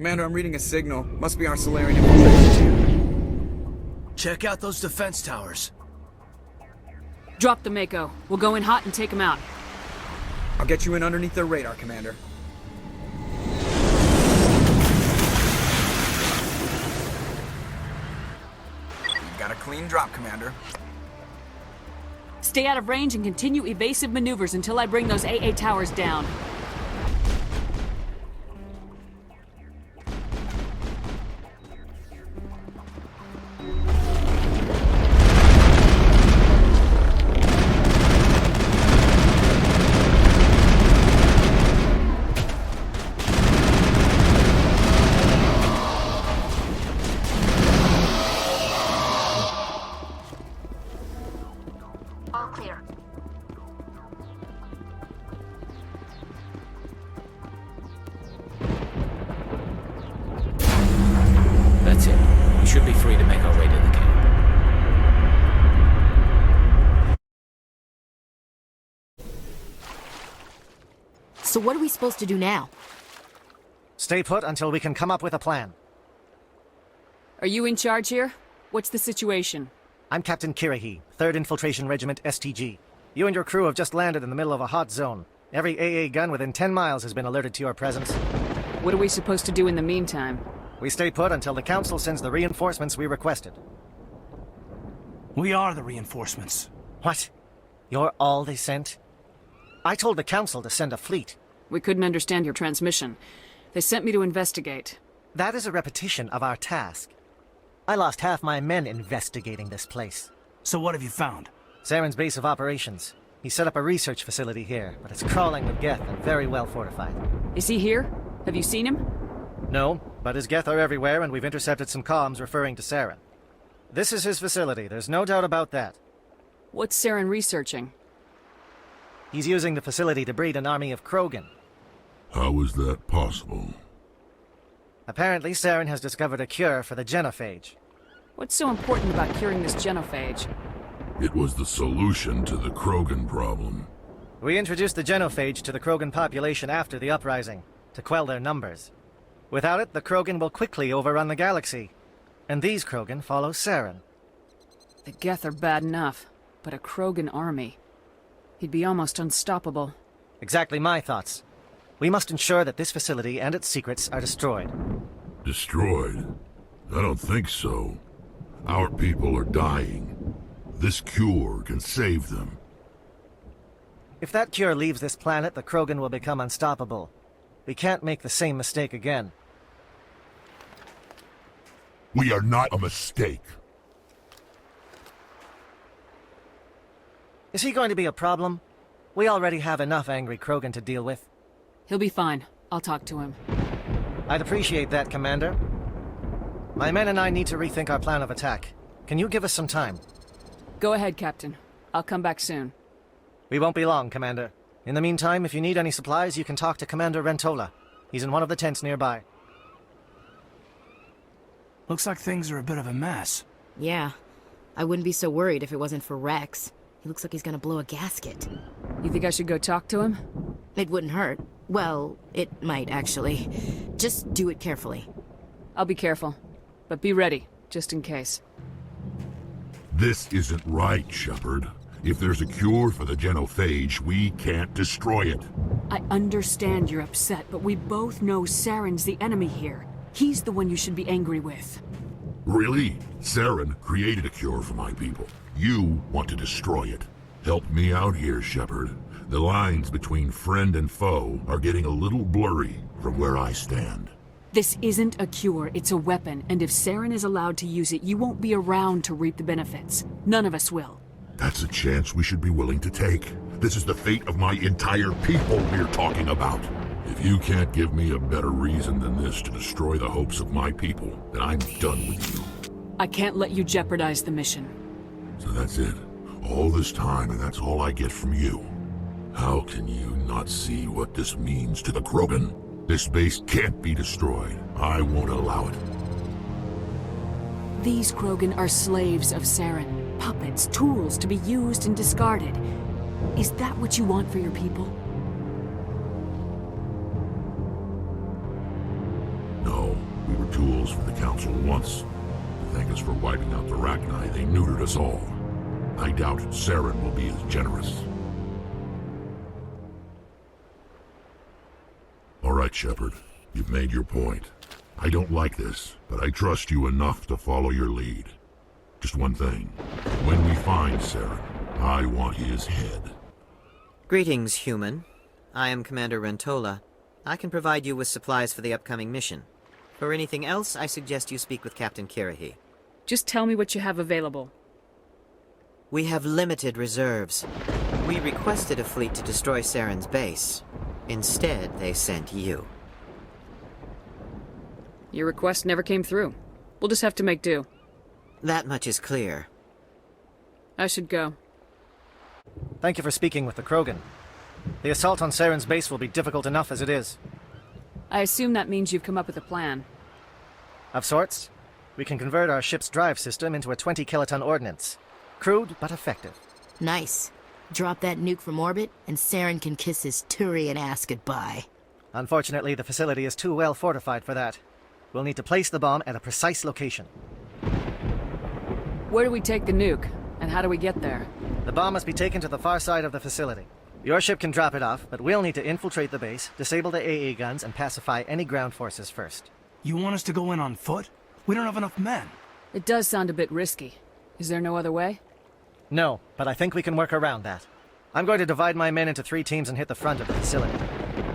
Commander, I'm reading a signal. Must be our Solarian infiltration team. Check out those defense towers. Drop the Mako. We'll go in hot and take them out. I'll get you in underneath their radar, Commander. You've got a clean drop, Commander. Stay out of range and continue evasive maneuvers until I bring those AA towers down. All clear. That's it. We should be free to make our way to the camp. So what are we supposed to do now? Stay put until we can come up with a plan. Are you in charge here? What's the situation? I'm Captain Kirahi, 3rd Infiltration Regiment STG. You and your crew have just landed in the middle of a hot zone. Every AA gun within 10 miles has been alerted to your presence. What are we supposed to do in the meantime? We stay put until the Council sends the reinforcements we requested. We are the reinforcements. What? You're all they sent? I told the Council to send a fleet. We couldn't understand your transmission. They sent me to investigate. That is a repetition of our task. I lost half my men investigating this place. So what have you found? Saren's base of operations. He set up a research facility here, but it's crawling with Geth and very well fortified. Is he here? Have you seen him? No, but his Geth are everywhere and we've intercepted some comms referring to Saren. This is his facility, there's no doubt about that. What's Saren researching? He's using the facility to breed an army of Krogan. How is that possible? Apparently, Saren has discovered a cure for the genophage. What's so important about curing this genophage? It was the solution to the Krogan problem. We introduced the genophage to the Krogan population after the uprising, to quell their numbers. Without it, the Krogan will quickly overrun the galaxy. And these Krogan follow Saren. The Geth are bad enough, but a Krogan army. He'd be almost unstoppable. Exactly my thoughts. We must ensure that this facility and its secrets are destroyed. Destroyed? I don't think so. Our people are dying. This cure can save them. If that cure leaves this planet, the Krogan will become unstoppable. We can't make the same mistake again. We are not a mistake. Is he going to be a problem? We already have enough angry Krogan to deal with. He'll be fine. I'll talk to him. I'd appreciate that, Commander. My men and I need to rethink our plan of attack. Can you give us some time? Go ahead, Captain. I'll come back soon. We won't be long, Commander. In the meantime, if you need any supplies, you can talk to Commander Rentola. He's in one of the tents nearby. Looks like things are a bit of a mess. Yeah. I wouldn't be so worried if it wasn't for Rex. He looks like he's gonna blow a gasket. You think I should go talk to him? It wouldn't hurt. Well, it might, actually. Just do it carefully. I'll be careful. But be ready, just in case. This isn't right, Shepard. If there's a cure for the genophage, we can't destroy it. I understand you're upset, but we both know Saren's the enemy here. He's the one you should be angry with. Really? Saren created a cure for my people. You want to destroy it. Help me out here, Shepard. The lines between friend and foe are getting a little blurry from where I stand. This isn't a cure, it's a weapon, and if Saren is allowed to use it, you won't be around to reap the benefits. None of us will. That's a chance we should be willing to take. This is the fate of my entire people we're talking about. If you can't give me a better reason than this to destroy the hopes of my people, then I'm done with you. I can't let you jeopardize the mission. So that's it. All this time, and that's all I get from you. How can you not see what this means to the Krogan? This base can't be destroyed. I won't allow it. These Krogan are slaves of Saren. Puppets, tools to be used and discarded. Is that what you want for your people? No. tools for the Council once. To thank us for wiping out the Rachni, they neutered us all. I doubt Saren will be as generous. All right, Shepard. You've made your point. I don't like this, but I trust you enough to follow your lead. Just one thing. When we find Saren, I want his head. Greetings, human. I am Commander Rentola. I can provide you with supplies for the upcoming mission. For anything else, I suggest you speak with Captain Kirahi. Just tell me what you have available. We have limited reserves. We requested a fleet to destroy Saren's base. Instead, they sent you. Your request never came through. We'll just have to make do. That much is clear. I should go. Thank you for speaking with the Krogan. The assault on Saren's base will be difficult enough as it is. I assume that means you've come up with a plan. Of sorts. We can convert our ship's drive system into a 20-kiloton ordnance. Crude, but effective. Nice. Drop that nuke from orbit, and Saren can kiss his Turian ass goodbye. Unfortunately, the facility is too well fortified for that. We'll need to place the bomb at a precise location. Where do we take the nuke? And how do we get there? The bomb must be taken to the far side of the facility. Your ship can drop it off, but we'll need to infiltrate the base, disable the AA guns, and pacify any ground forces first. You want us to go in on foot? We don't have enough men. It does sound a bit risky. Is there no other way? No, but I think we can work around that. I'm going to divide my men into 3 teams and hit the front of the facility.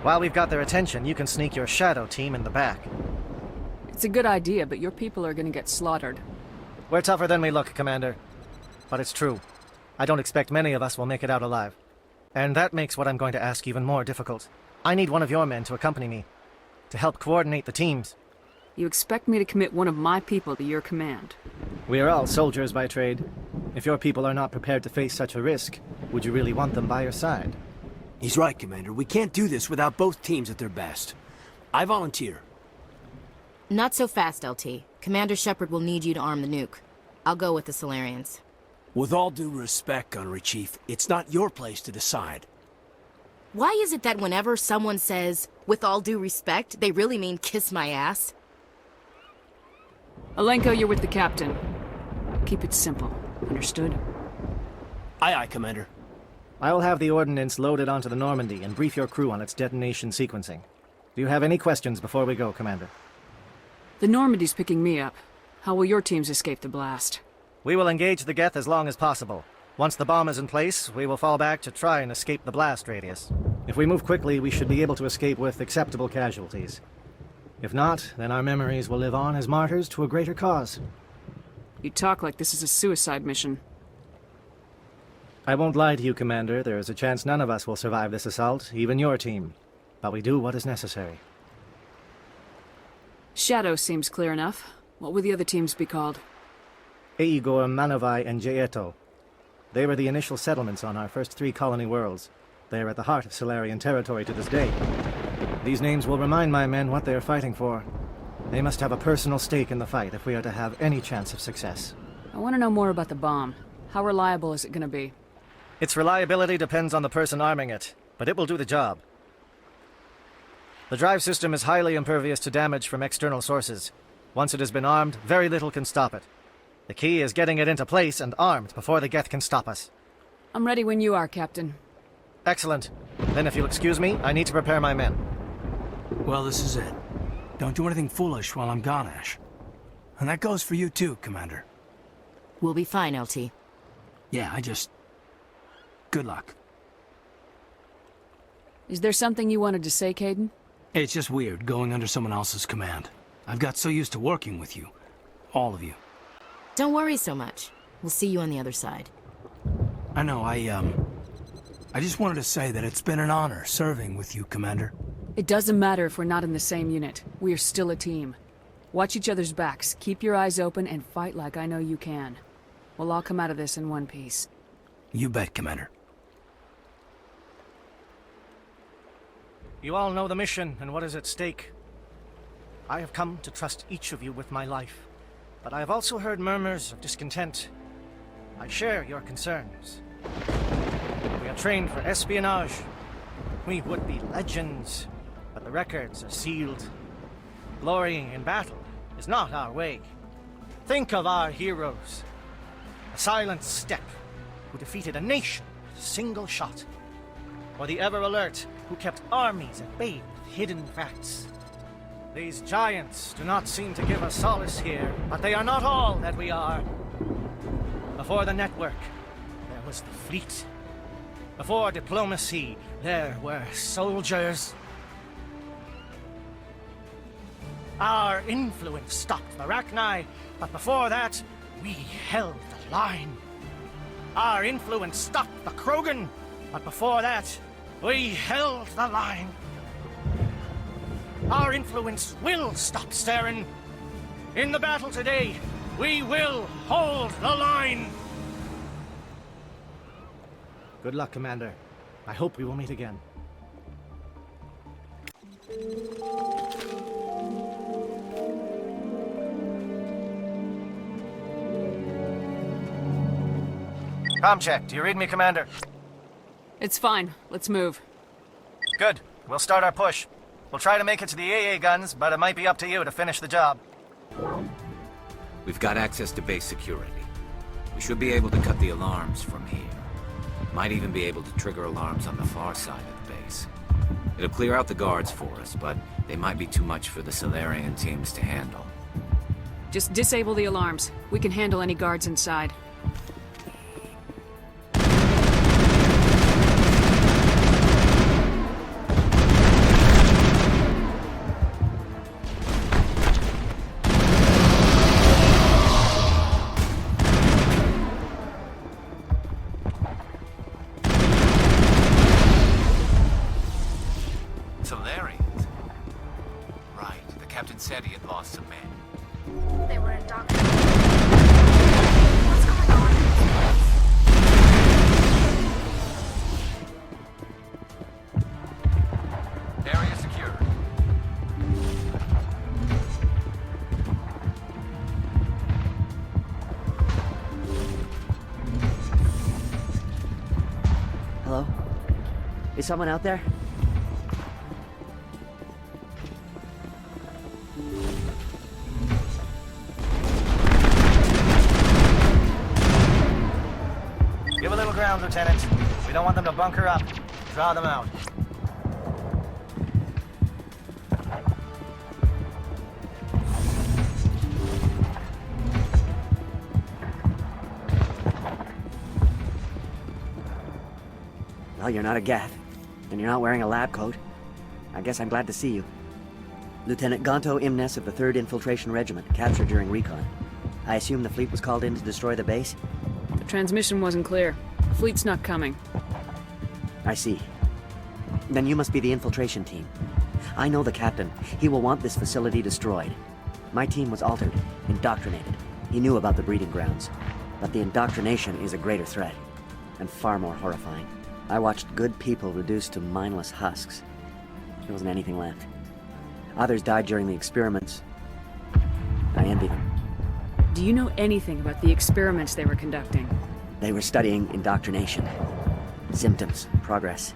While we've got their attention, you can sneak your shadow team in the back. It's a good idea, but your people are gonna get slaughtered. We're tougher than we look, Commander. But it's true. I don't expect many of us will make it out alive. And that makes what I'm going to ask even more difficult. I need one of your men to accompany me, to help coordinate the teams. You expect me to commit one of my people to your command? We are all soldiers by trade. If your people are not prepared to face such a risk, would you really want them by your side? He's right, Commander. We can't do this without both teams at their best. I volunteer. Not so fast, LT. Commander Shepard will need you to arm the nuke. I'll go with the Solarians. With all due respect, Gunnery Chief, it's not your place to decide. Why is it that whenever someone says, with all due respect, they really mean kiss my ass? Alenko, you're with the captain. Keep it simple. Understood? Aye, aye, Commander. I will have the ordnance loaded onto the Normandy and brief your crew on its detonation sequencing. Do you have any questions before we go, Commander? The Normandy's picking me up. How will your teams escape the blast? We will engage the Geth as long as possible. Once the bomb is in place, we will fall back to try and escape the blast radius. If we move quickly, we should be able to escape with acceptable casualties. If not, then our memories will live on as martyrs to a greater cause. You talk like this is a suicide mission. I won't lie to you, Commander. There is a chance none of us will survive this assault, even your team. But we do what is necessary. Shadow seems clear enough. What will the other teams be called? Aegor, Manovai, and Jaeto. They were the initial settlements on our first 3 colony worlds. They are at the heart of Solarian territory to this day. These names will remind my men what they are fighting for. They must have a personal stake in the fight if we are to have any chance of success. I want to know more about the bomb. How reliable is it going to be? Its reliability depends on the person arming it, but it will do the job. The drive system is highly impervious to damage from external sources. Once it has been armed, very little can stop it. The key is getting it into place and armed before the Geth can stop us. I'm ready when you are, Captain. Excellent. Then if you'll excuse me, I need to prepare my men. Well, this is it. Don't do anything foolish while I'm gone, Ash. And that goes for you too, Commander. We'll be fine, LT. Yeah, good luck. Is there something you wanted to say, Kaidan? It's just weird going under someone else's command. I've got so used to working with you. All of you. Don't worry so much. We'll see you on the other side. I know, I just wanted to say that it's been an honor serving with you, Commander. It doesn't matter if we're not in the same unit. We are still a team. Watch each other's backs, keep your eyes open, and fight like I know you can. We'll all come out of this in one piece. You bet, Commander. You all know the mission and what is at stake. I have come to trust each of you with my life, but I have also heard murmurs of discontent. I share your concerns. We are trained for espionage. We would be legends, but the records are sealed. Glorying in battle is not our way. Think of our heroes. A silent step who defeated a nation with a single shot. Or the ever-alert who kept armies at bay with hidden facts. These giants do not seem to give us solace here, but they are not all that we are. Before the network, there was the fleet. Before diplomacy, there were soldiers. Our influence stopped the Rachni, but before that, we held the line. Our influence stopped the Krogan, but before that, we held the line. Our influence will stop Saren. In the battle today, we will hold the line. Good luck, Commander. I hope we will meet again. Com check. Do you read me, Commander? It's fine. Let's move. Good. We'll start our push. We'll try to make it to the AA guns, but it might be up to you to finish the job. We've got access to base security. We should be able to cut the alarms from here. Might even be able to trigger alarms on the far side of the base. It'll clear out the guards for us, but they might be too much for the Solarian teams to handle. Just disable the alarms. We can handle any guards inside. Solarians? Right, the captain said he had lost some men. They were indoctrinated. What's going on? Area secure. Hello? Is someone out there? Give a little ground, Lieutenant. We don't want them to bunker up. Draw them out. Well, you're not a Geth, and you're not wearing a lab coat. I guess I'm glad to see you. Lieutenant Gonto Imnes of the 3rd Infiltration Regiment, captured during recon. I assume the fleet was called in to destroy the base? The transmission wasn't clear. The fleet's not coming. I see. Then you must be the infiltration team. I know the captain. He will want this facility destroyed. My team was altered, indoctrinated. He knew about the breeding grounds. But the indoctrination is a greater threat, and far more horrifying. I watched good people reduced to mindless husks. There wasn't anything left. Others died during the experiments. I envy them. Do you know anything about the experiments they were conducting? They were studying indoctrination. Symptoms, progress.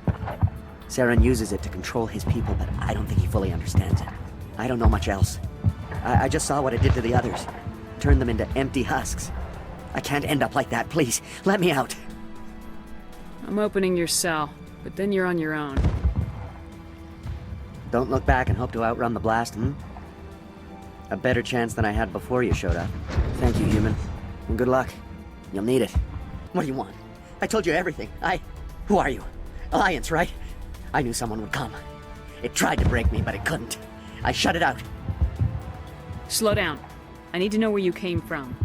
Saren uses it to control his people, but I don't think he fully understands it. I don't know much else. I just saw what it did to the others. Turned them into empty husks. I can't end up like that, please. Let me out. I'm opening your cell, but then you're on your own. Don't look back and hope to outrun the blast, A better chance than I had before you showed up. Thank you, human. And good luck. You'll need it. What do you want? I told you everything. Who are you? Alliance, right? I knew someone would come. It tried to break me, but it couldn't. I shut it out. Slow down. I need to know where you came from.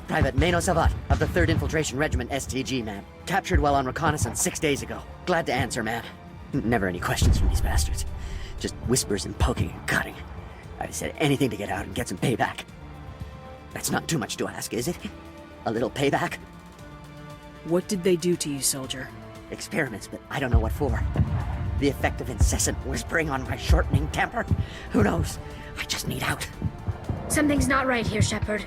Private Mano Savat of the 3rd Infiltration Regiment STG, ma'am. Captured while on reconnaissance 6 days ago. Glad to answer, ma'am. Never any questions from these bastards. Just whispers and poking and cutting. I'd have said anything to get out and get some payback. That's not too much to ask, is it? A little payback? What did they do to you, soldier? Experiments, but I don't know what for. The effect of incessant whispering on my shortening temper? Who knows? I just need out. Something's not right here, Shepard.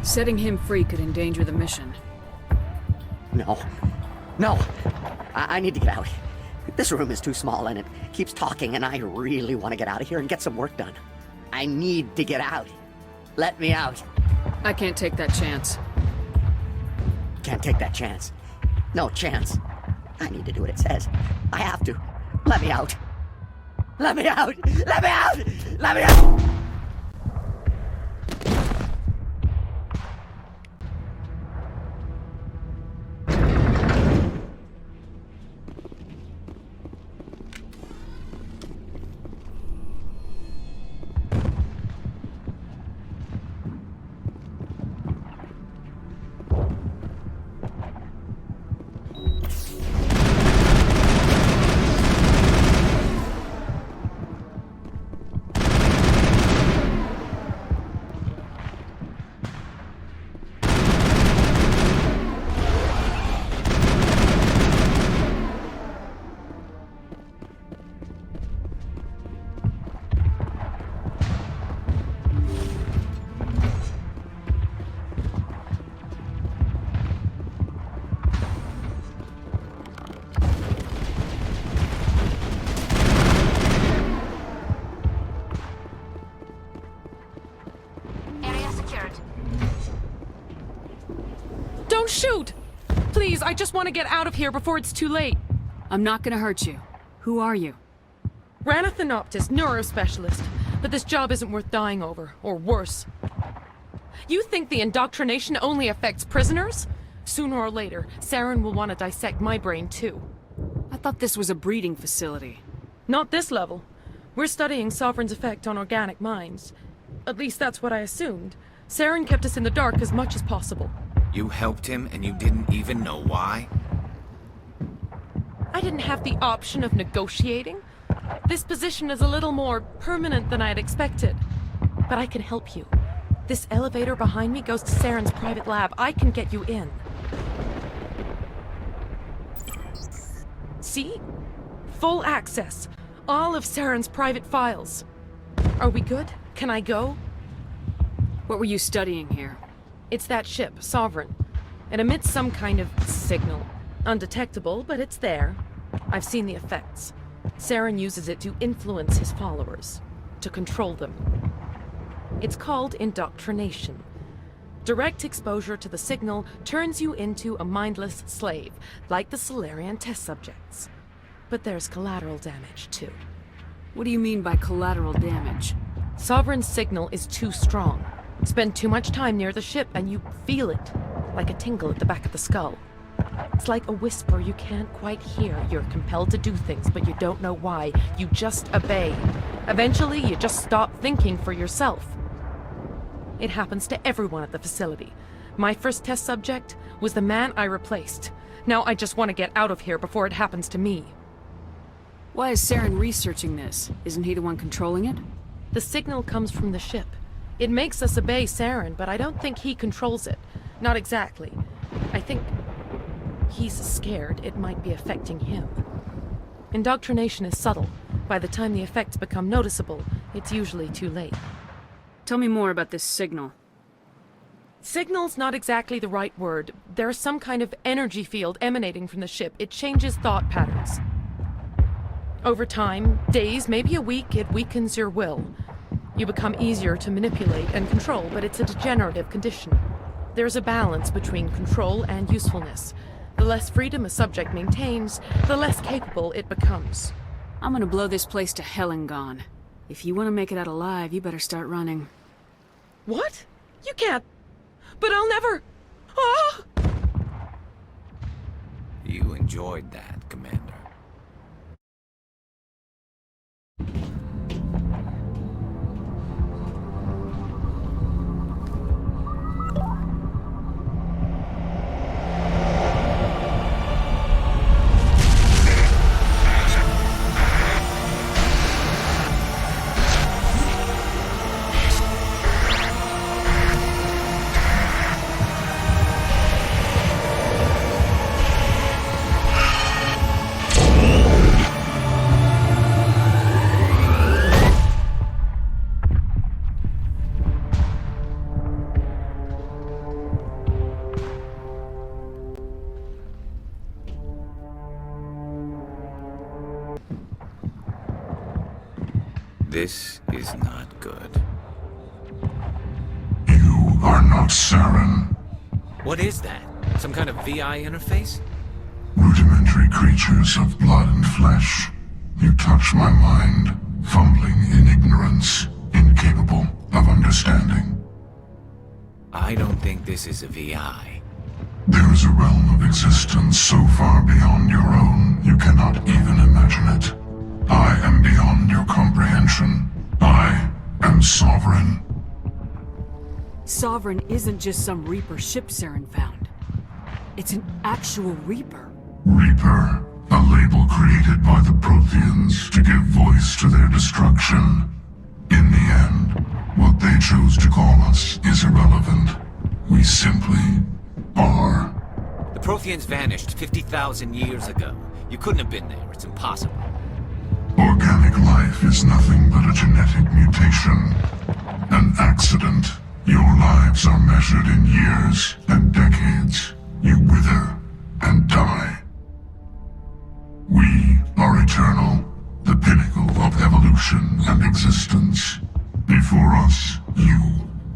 Setting him free could endanger the mission. No. No! I need to get out. This room is too small and it keeps talking, and I really want to get out of here and get some work done. I need to get out. Let me out. I can't take that chance. Can't take that chance. No chance. I need to do what it says. I have to. Let me out. Let me out! Let me out! Let me out! Area secured. Don't shoot! Please, I just want to get out of here before it's too late. I'm not gonna hurt you. Who are you? Ranathanoptis, neurospecialist. But this job isn't worth dying over, or worse. You think the indoctrination only affects prisoners? Sooner or later, Saren will want to dissect my brain too. I thought this was a breeding facility. Not this level. We're studying Sovereign's effect on organic minds. At least that's what I assumed. Saren kept us in the dark as much as possible. You helped him and you didn't even know why? I didn't have the option of negotiating. This position is a little more permanent than I had expected. But I can help you. This elevator behind me goes to Saren's private lab. I can get you in. See? Full access. All of Saren's private files. Are we good? Can I go? What were you studying here? It's that ship, Sovereign. It emits some kind of signal. Undetectable, but it's there. I've seen the effects. Saren uses it to influence his followers, to control them. It's called indoctrination. Direct exposure to the signal turns you into a mindless slave, like the Salarian test subjects. But there's collateral damage, too. What do you mean by collateral damage? Sovereign's signal is too strong. Spend too much time near the ship and you feel it, like a tingle at the back of the skull. It's like a whisper you can't quite hear. You're compelled to do things, but you don't know why. You just obey. Eventually, you just stop thinking for yourself. It happens to everyone at the facility. My first test subject was the man I replaced. Now I just want to get out of here before it happens to me. Why is Saren researching this? Isn't he the one controlling it? The signal comes from the ship. It makes us obey Saren, but I don't think he controls it. Not exactly. I think he's scared it might be affecting him. Indoctrination is subtle. By the time the effects become noticeable, it's usually too late. Tell me more about this signal. Signal's not exactly the right word. There's some kind of energy field emanating from the ship. It changes thought patterns. Over time, days, maybe a week, it weakens your will. You become easier to manipulate and control, but it's a degenerative condition. There's a balance between control and usefulness. The less freedom a subject maintains, the less capable it becomes. I'm gonna blow this place to hell and gone. If you want to make it out alive, you better start running. What? You can't. But I'll never. Ah! You enjoyed that, Commander. This is not good. You are not Saren. What is that? Some kind of VI interface? Rudimentary creatures of blood and flesh. You touch my mind, fumbling in ignorance, incapable of understanding. I don't think this is a VI. There is a realm of existence so far beyond your own, you cannot even imagine it. I am beyond your comprehension. I am Sovereign. Sovereign isn't just some Reaper ship Saren found. It's an actual Reaper. Reaper, a label created by the Protheans to give voice to their destruction. In the end, what they chose to call us is irrelevant. We simply are. The Protheans vanished 50,000 years ago. You couldn't have been there. It's impossible. Organic life is nothing but a genetic mutation. An accident. Your lives are measured in years and decades. You wither and die. We are eternal, the pinnacle of evolution and existence. Before us, you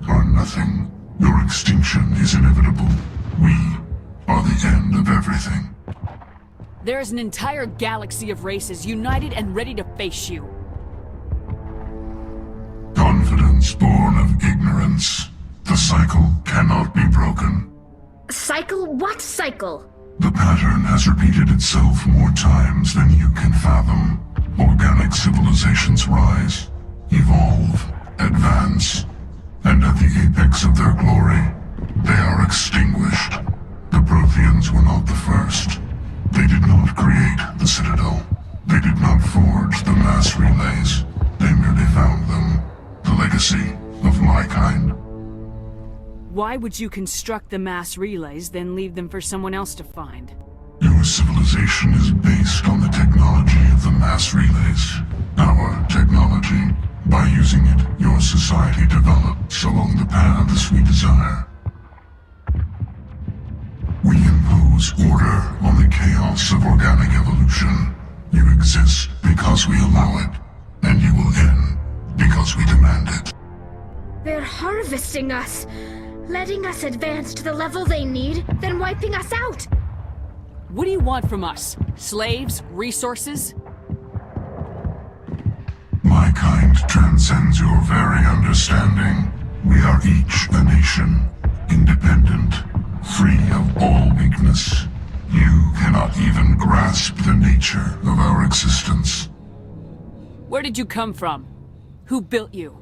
are nothing. Your extinction is inevitable. We are the end of everything. There is an entire galaxy of races united and ready to face you. Confidence born of ignorance. The cycle cannot be broken. Cycle? What cycle? The pattern has repeated itself more times than you can fathom. Organic civilizations rise, evolve, advance, and at the apex of their glory, they are extinguished. The Protheans were not the first. They did not create the Citadel. They did not forge the mass relays. They merely found them. The legacy of my kind. Why would you construct the mass relays, then leave them for someone else to find? Your civilization is based on the technology of the mass relays. Our technology. By using it, your society develops along the paths we desire. We impose order on the chaos of organic evolution. You exist because we allow it, and you will end because we demand it. They're harvesting us, letting us advance to the level they need, then wiping us out. What do you want from us? Slaves? Resources? My kind transcends your very understanding. We are each a nation, independent, free of all weakness. You cannot even grasp the nature of our existence. Where did you come from? Who built you?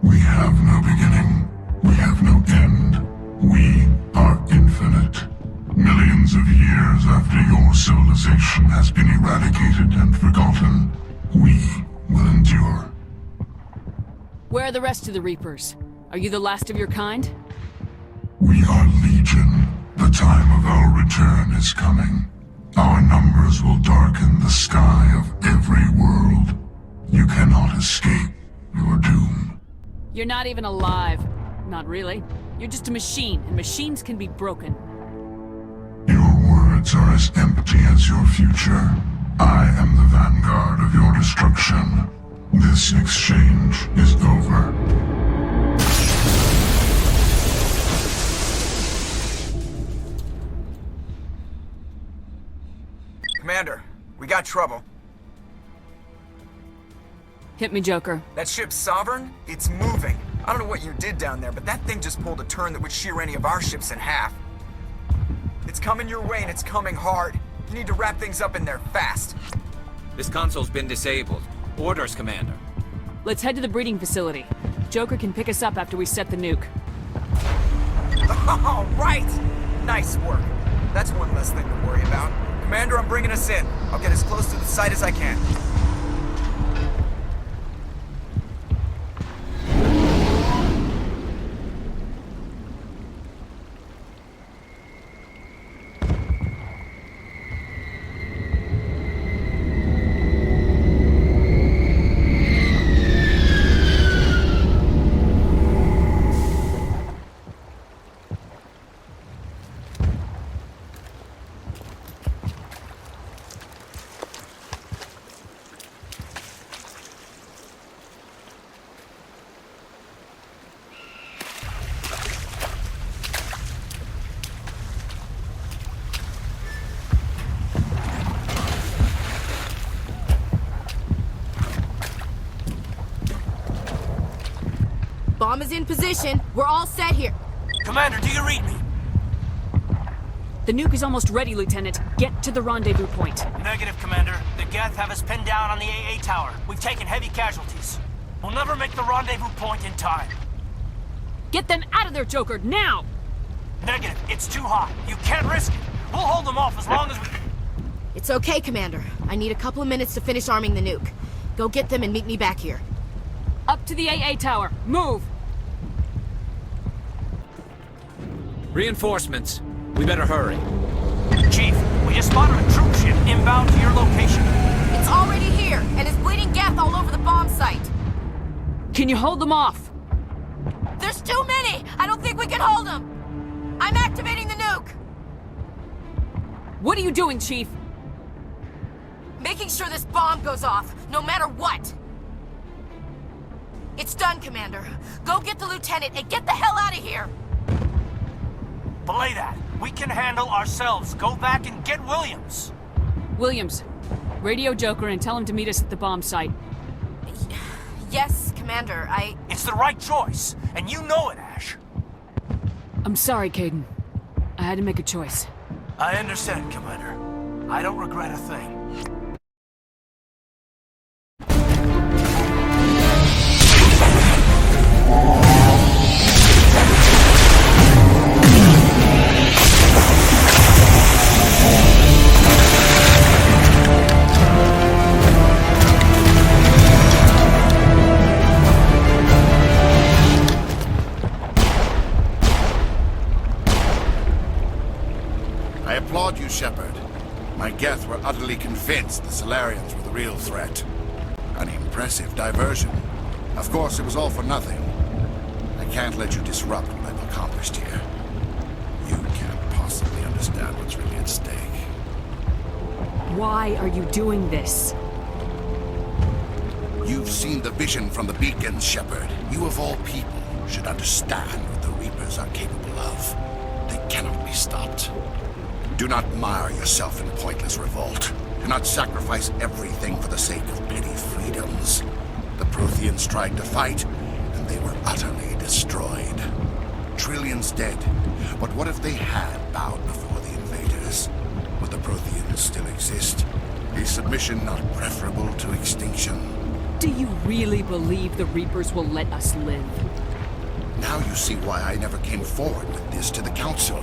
We have no beginning. We have no end. We are infinite. Millions of years after your civilization has been eradicated and forgotten, we will endure. Where are the rest of the Reapers? Are you the last of your kind? We are Legion. The time of our return is coming. Our numbers will darken the sky of every world. You cannot escape your doom. You're not even alive. Not really. You're just a machine, and machines can be broken. Your words are as empty as your future. I am the vanguard of your destruction. This exchange is over. Commander, we got trouble. Hit me, Joker. That ship's Sovereign? It's moving. I don't know what you did down there, but that thing just pulled a turn that would shear any of our ships in half. It's coming your way and it's coming hard. You need to wrap things up in there fast. This console's been disabled. Orders, Commander. Let's head to the breeding facility. Joker can pick us up after we set the nuke. All right! Nice work. That's one less thing to worry about. Commander, I'm bringing us in. I'll get as close to the site as I can. Bomb is in position. We're all set here. Commander, do you read me? The nuke is almost ready, Lieutenant. Get to the rendezvous point. Negative, Commander. The Geth have us pinned down on the AA tower. We've taken heavy casualties. We'll never make the rendezvous point in time. Get them out of there, Joker, now! Negative. It's too hot. You can't risk it. We'll hold them off as long as we... It's okay, Commander. I need a couple of minutes to finish arming the nuke. Go get them and meet me back here. Up to the AA tower. Move! Reinforcements. We better hurry. Chief, we just spotted a troop ship inbound to your location. It's already here, and is bleeding Geth all over the bomb site. Can you hold them off? There's too many! I don't think we can hold them! I'm activating the nuke! What are you doing, Chief? Making sure this bomb goes off, no matter what! It's done, Commander. Go get the lieutenant and get the hell out of here! Belay that. We can handle ourselves. Go back and get Williams. Williams, radio Joker and tell him to meet us at the bomb site. Yes, Commander, It's the right choice, and you know it, Ash. I'm sorry, Caden. I had to make a choice. I understand, Commander. I don't regret a thing. I applaud you, Shepard. My Geth were utterly convinced the Solarians were the real threat. An impressive diversion. Of course, it was all for nothing. I can't let you disrupt what I've accomplished here. You can't possibly understand what's really at stake. Why are you doing this? You've seen the vision from the beacons, Shepard. You of all people should understand what the Reapers are capable of. They cannot be stopped. Do not mire yourself in pointless revolt. Do not sacrifice everything for the sake of petty freedoms. The Protheans tried to fight, and they were utterly destroyed. Trillions dead. But what if they had bowed before the invaders? Would the Protheans still exist? Is submission not preferable to extinction? Do you really believe the Reapers will let us live? Now you see why I never came forward with this to the Council.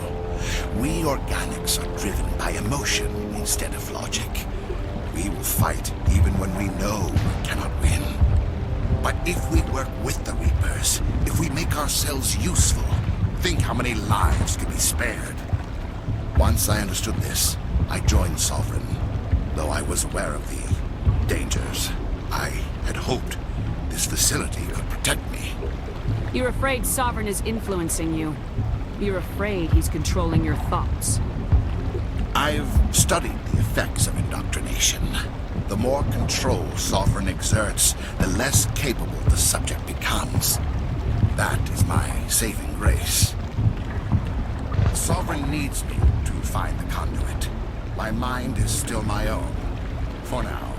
We organics are driven by emotion instead of logic. We will fight even when we know we cannot win. But if we work with the Reapers, if we make ourselves useful, think how many lives could be spared. Once I understood this, I joined Sovereign. Though I was aware of the dangers, I had hoped this facility could protect me. You're afraid Sovereign is influencing you. You're afraid he's controlling your thoughts. I've studied the effects of indoctrination. The more control Sovereign exerts, the less capable the subject becomes. That is my saving grace. Sovereign needs me to find the conduit. My mind is still my own, for now.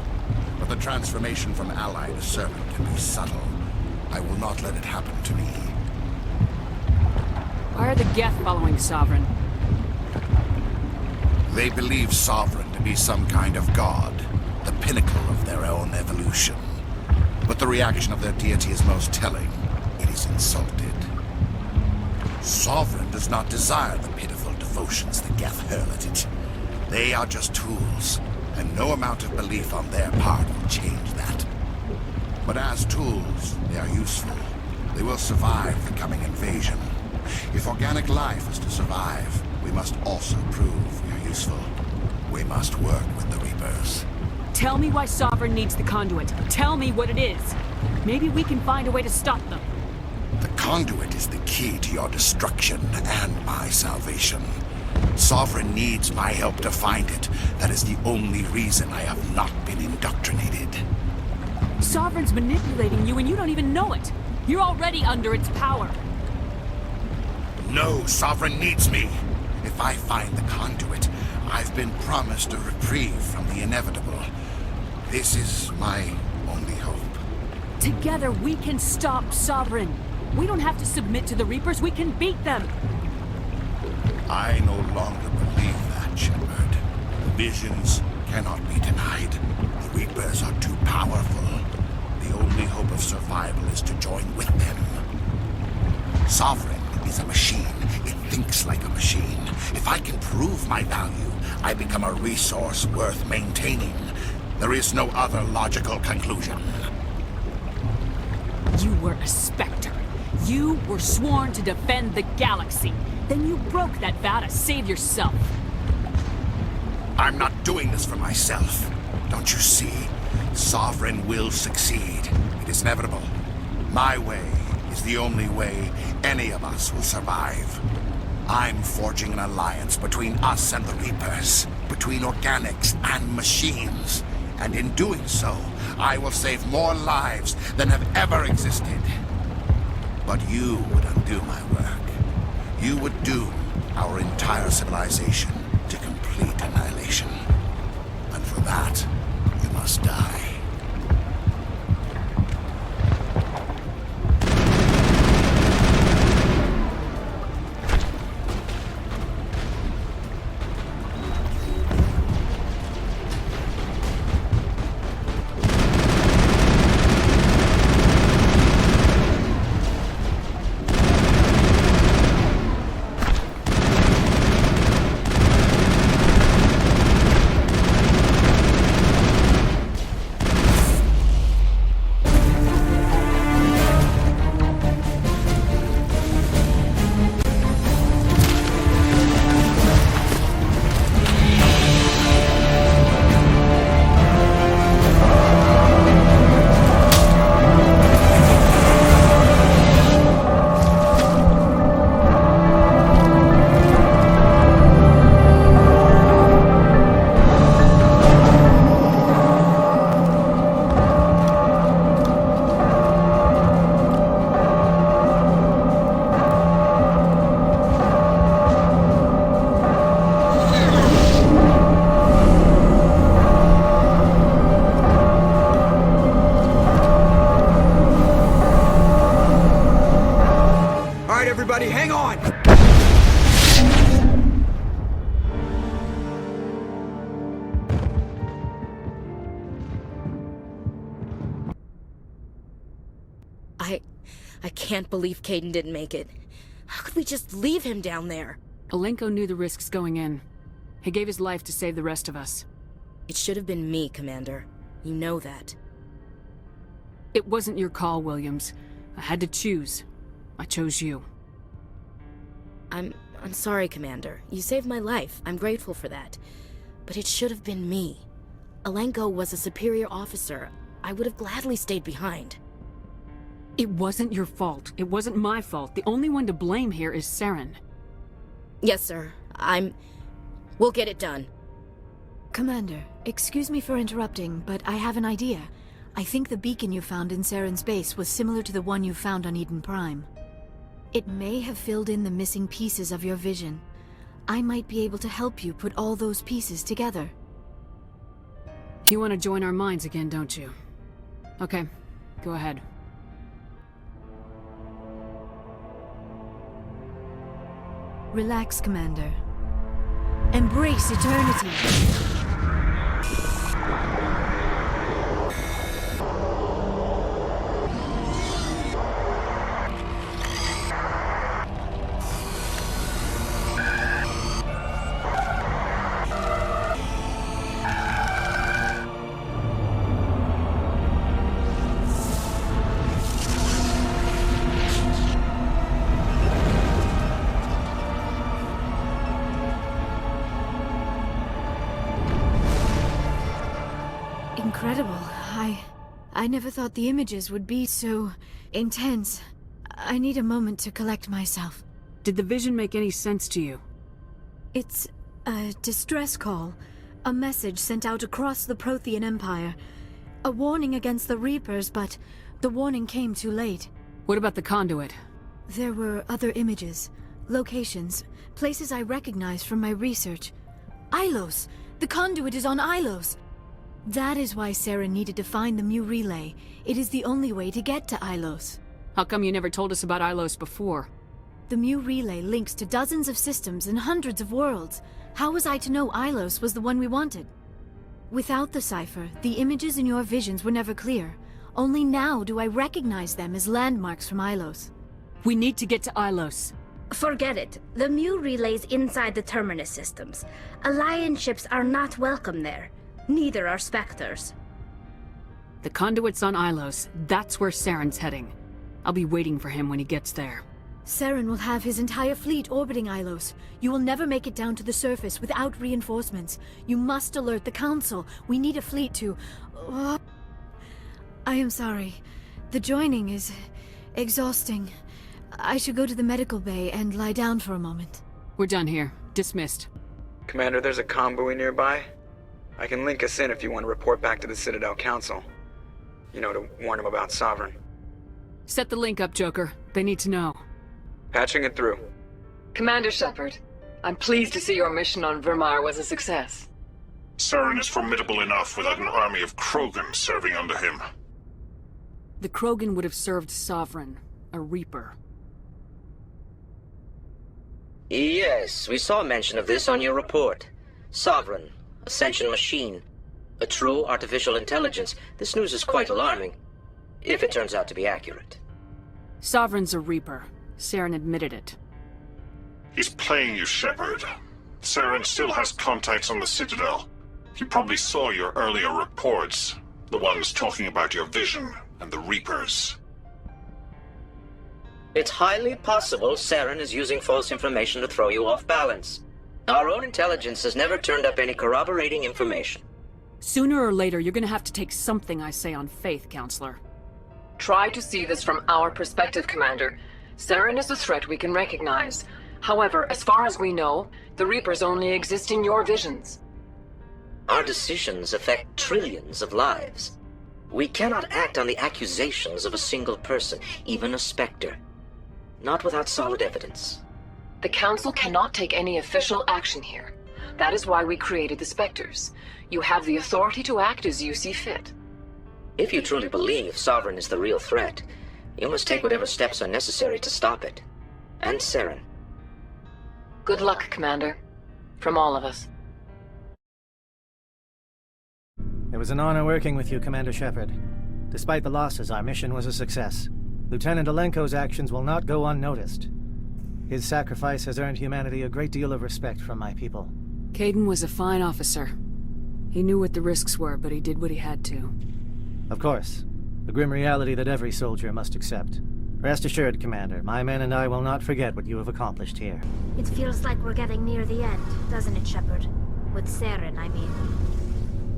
But the transformation from ally to servant can be subtle. I will not let it happen to me. Why are the Geth following Sovereign? They believe Sovereign to be some kind of god, the pinnacle of their own evolution. But the reaction of their deity is most telling. It is insulted. Sovereign does not desire the pitiful devotions the Geth hurl at it. They are just tools, and no amount of belief on their part will change that. But as tools, they are useful. They will survive the coming invasion. If organic life is to survive, we must also prove we are useful. We must work with the Reapers. Tell me why Sovereign needs the conduit. Tell me what it is. Maybe we can find a way to stop them. The conduit is the key to your destruction and my salvation. Sovereign needs my help to find it. That is the only reason I have not been indoctrinated. Sovereign's manipulating you and you don't even know it. You're already under its power. No, Sovereign needs me. If I find the conduit, I've been promised a reprieve from the inevitable. This is my only hope. Together we can stop Sovereign. We don't have to submit to the Reapers. We can beat them. I no longer believe that, Shepard. Visions cannot be denied. The Reapers are too powerful. The only hope of survival is to join with them. Sovereign is a machine. It thinks like a machine. If I can prove my value, I become a resource worth maintaining. There is no other logical conclusion. You were a Spectre. You were sworn to defend the galaxy. Then you broke that vow to save yourself. I'm not doing this for myself. Don't you see? Sovereign will succeed. It is inevitable. My way is the only way any of us will survive. I'm forging an alliance between us and the Reapers, between organics and machines. And in doing so, I will save more lives than have ever existed. But you would undo my work. You would doom our entire civilization to complete annihilation. And for that, you must die. Everybody, hang on! I can't believe Caden didn't make it. How could we just leave him down there? Alenko knew the risks going in. He gave his life to save the rest of us. It should have been me, Commander. You know that. It wasn't your call, Williams. I had to choose. I chose you. I'm sorry, Commander. You saved my life. I'm grateful for that. But it should have been me. Alenko was a superior officer. I would have gladly stayed behind. It wasn't your fault. It wasn't my fault. The only one to blame here is Saren. Yes, sir. We'll get it done. Commander, excuse me for interrupting, but I have an idea. I think the beacon you found in Saren's base was similar to the one you found on Eden Prime. It may have filled in the missing pieces of your vision. I might be able to help you put all those pieces together. You want to join our minds again, don't you? Okay, go ahead. Relax, Commander. Embrace eternity. Incredible. I never thought the images would be so intense. I need a moment to collect myself. Did the vision make any sense to you? It's a distress call. A message sent out across the Prothean Empire. A warning against the Reapers, but the warning came too late. What about the conduit? There were other images, locations, places I recognized from my research. Ilos! The conduit is on Ilos! That is why Saren needed to find the Mu relay. It is the only way to get to Ilos. How come you never told us about Ilos before? The Mu relay links to dozens of systems and hundreds of worlds. How was I to know Ilos was the one we wanted? Without the cipher, the images in your visions were never clear. Only now do I recognize them as landmarks from Ilos. We need to get to Ilos. Forget it. The Mu relay's inside the Terminus systems. Alliance ships are not welcome there. Neither are Spectres. The conduit's on Ilos. That's where Saren's heading. I'll be waiting for him when he gets there. Saren will have his entire fleet orbiting Ilos. You will never make it down to the surface without reinforcements. You must alert the Council. We need a fleet to... I am sorry. The joining is... exhausting. I should go to the medical bay and lie down for a moment. We're done here. Dismissed. Commander, there's a comm buoy nearby. I can link us in if you want to report back to the Citadel Council. You know, to warn them about Sovereign. Set the link up, Joker. They need to know. Patching it through. Commander Shepard, I'm pleased to see your mission on Vermeer was a success. Saren is formidable enough without an army of Krogan serving under him. The Krogan would have served Sovereign, a Reaper. Yes, we saw mention of this on your report. Sovereign, Ascension machine. A true artificial intelligence. This news is quite alarming. If it turns out to be accurate. Sovereign's a Reaper. Saren admitted it. He's playing you, Shepard. Saren still has contacts on the Citadel. He probably saw your earlier reports. The ones talking about your vision and the Reapers. It's highly possible Saren is using false information to throw you off balance. Our own intelligence has never turned up any corroborating information. Sooner or later, you're gonna have to take something I say on faith, Counselor. Try to see this from our perspective, Commander. Saren is a threat we can recognize. However, as far as we know, the Reapers only exist in your visions. Our decisions affect trillions of lives. We cannot act on the accusations of a single person, even a Spectre. Not without solid evidence. The Council cannot take any official action here. That is why we created the Spectres. You have the authority to act as you see fit. If you truly believe Sovereign is the real threat, you must take whatever steps are necessary to stop it. And Saren. Good luck, Commander. From all of us. It was an honor working with you, Commander Shepard. Despite the losses, our mission was a success. Lieutenant Alenko's actions will not go unnoticed. His sacrifice has earned humanity a great deal of respect from my people. Kaidan was a fine officer. He knew what the risks were, but he did what he had to. Of course. The grim reality that every soldier must accept. Rest assured, Commander, my men and I will not forget what you have accomplished here. It feels like we're getting near the end, doesn't it, Shepard? With Saren, I mean.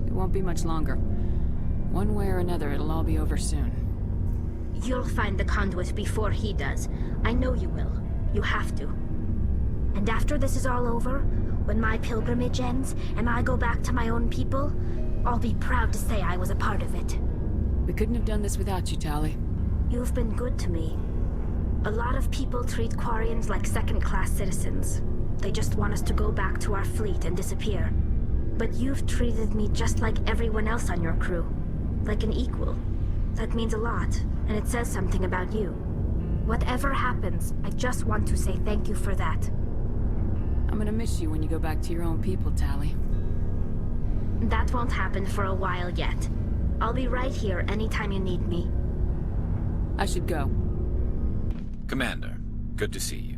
It won't be much longer. One way or another, it'll all be over soon. You'll find the conduit before he does. I know you will. You have to. And after this is all over, when my pilgrimage ends and I go back to my own people, I'll be proud to say I was a part of it. We couldn't have done this without you, Tali. You've been good to me. A lot of people treat Quarians like second-class citizens. They just want us to go back to our fleet and disappear. But you've treated me just like everyone else on your crew. Like an equal. That means a lot, and it says something about you. Whatever happens, I just want to say thank you for that. I'm gonna miss you when you go back to your own people, Tali. That won't happen for a while yet. I'll be right here anytime you need me. I should go. Commander, good to see you.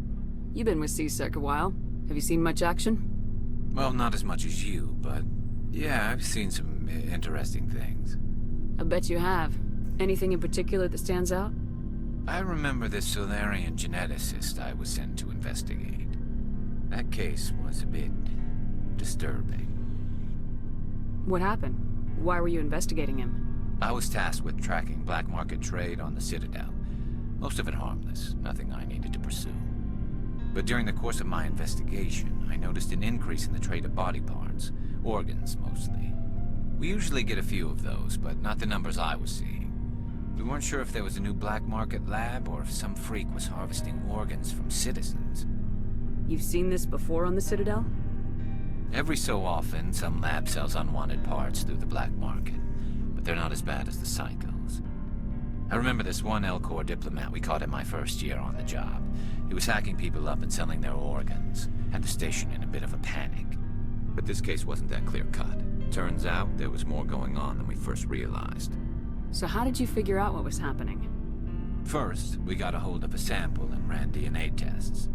You've been with C-Sec a while. Have you seen much action? Well, not as much as you, but yeah, I've seen some interesting things. I bet you have. Anything in particular that stands out? I remember the Solarian geneticist I was sent to investigate. That case was a bit disturbing. What happened? Why were you investigating him? I was tasked with tracking black market trade on the Citadel. Most of it harmless, nothing I needed to pursue. But during the course of my investigation, I noticed an increase in the trade of body parts, organs mostly. We usually get a few of those, but not the numbers I was seeing. We weren't sure if there was a new black market lab or if some freak was harvesting organs from citizens. You've seen this before on the Citadel? Every so often, some lab sells unwanted parts through the black market, but they're not as bad as the Psychos. I remember this one Elcor diplomat we caught in my first year on the job. He was hacking people up and selling their organs. Had the station in a bit of a panic. But this case wasn't that clear-cut. Turns out there was more going on than we first realized. So how did you figure out what was happening? First, we got a hold of a sample and ran DNA tests.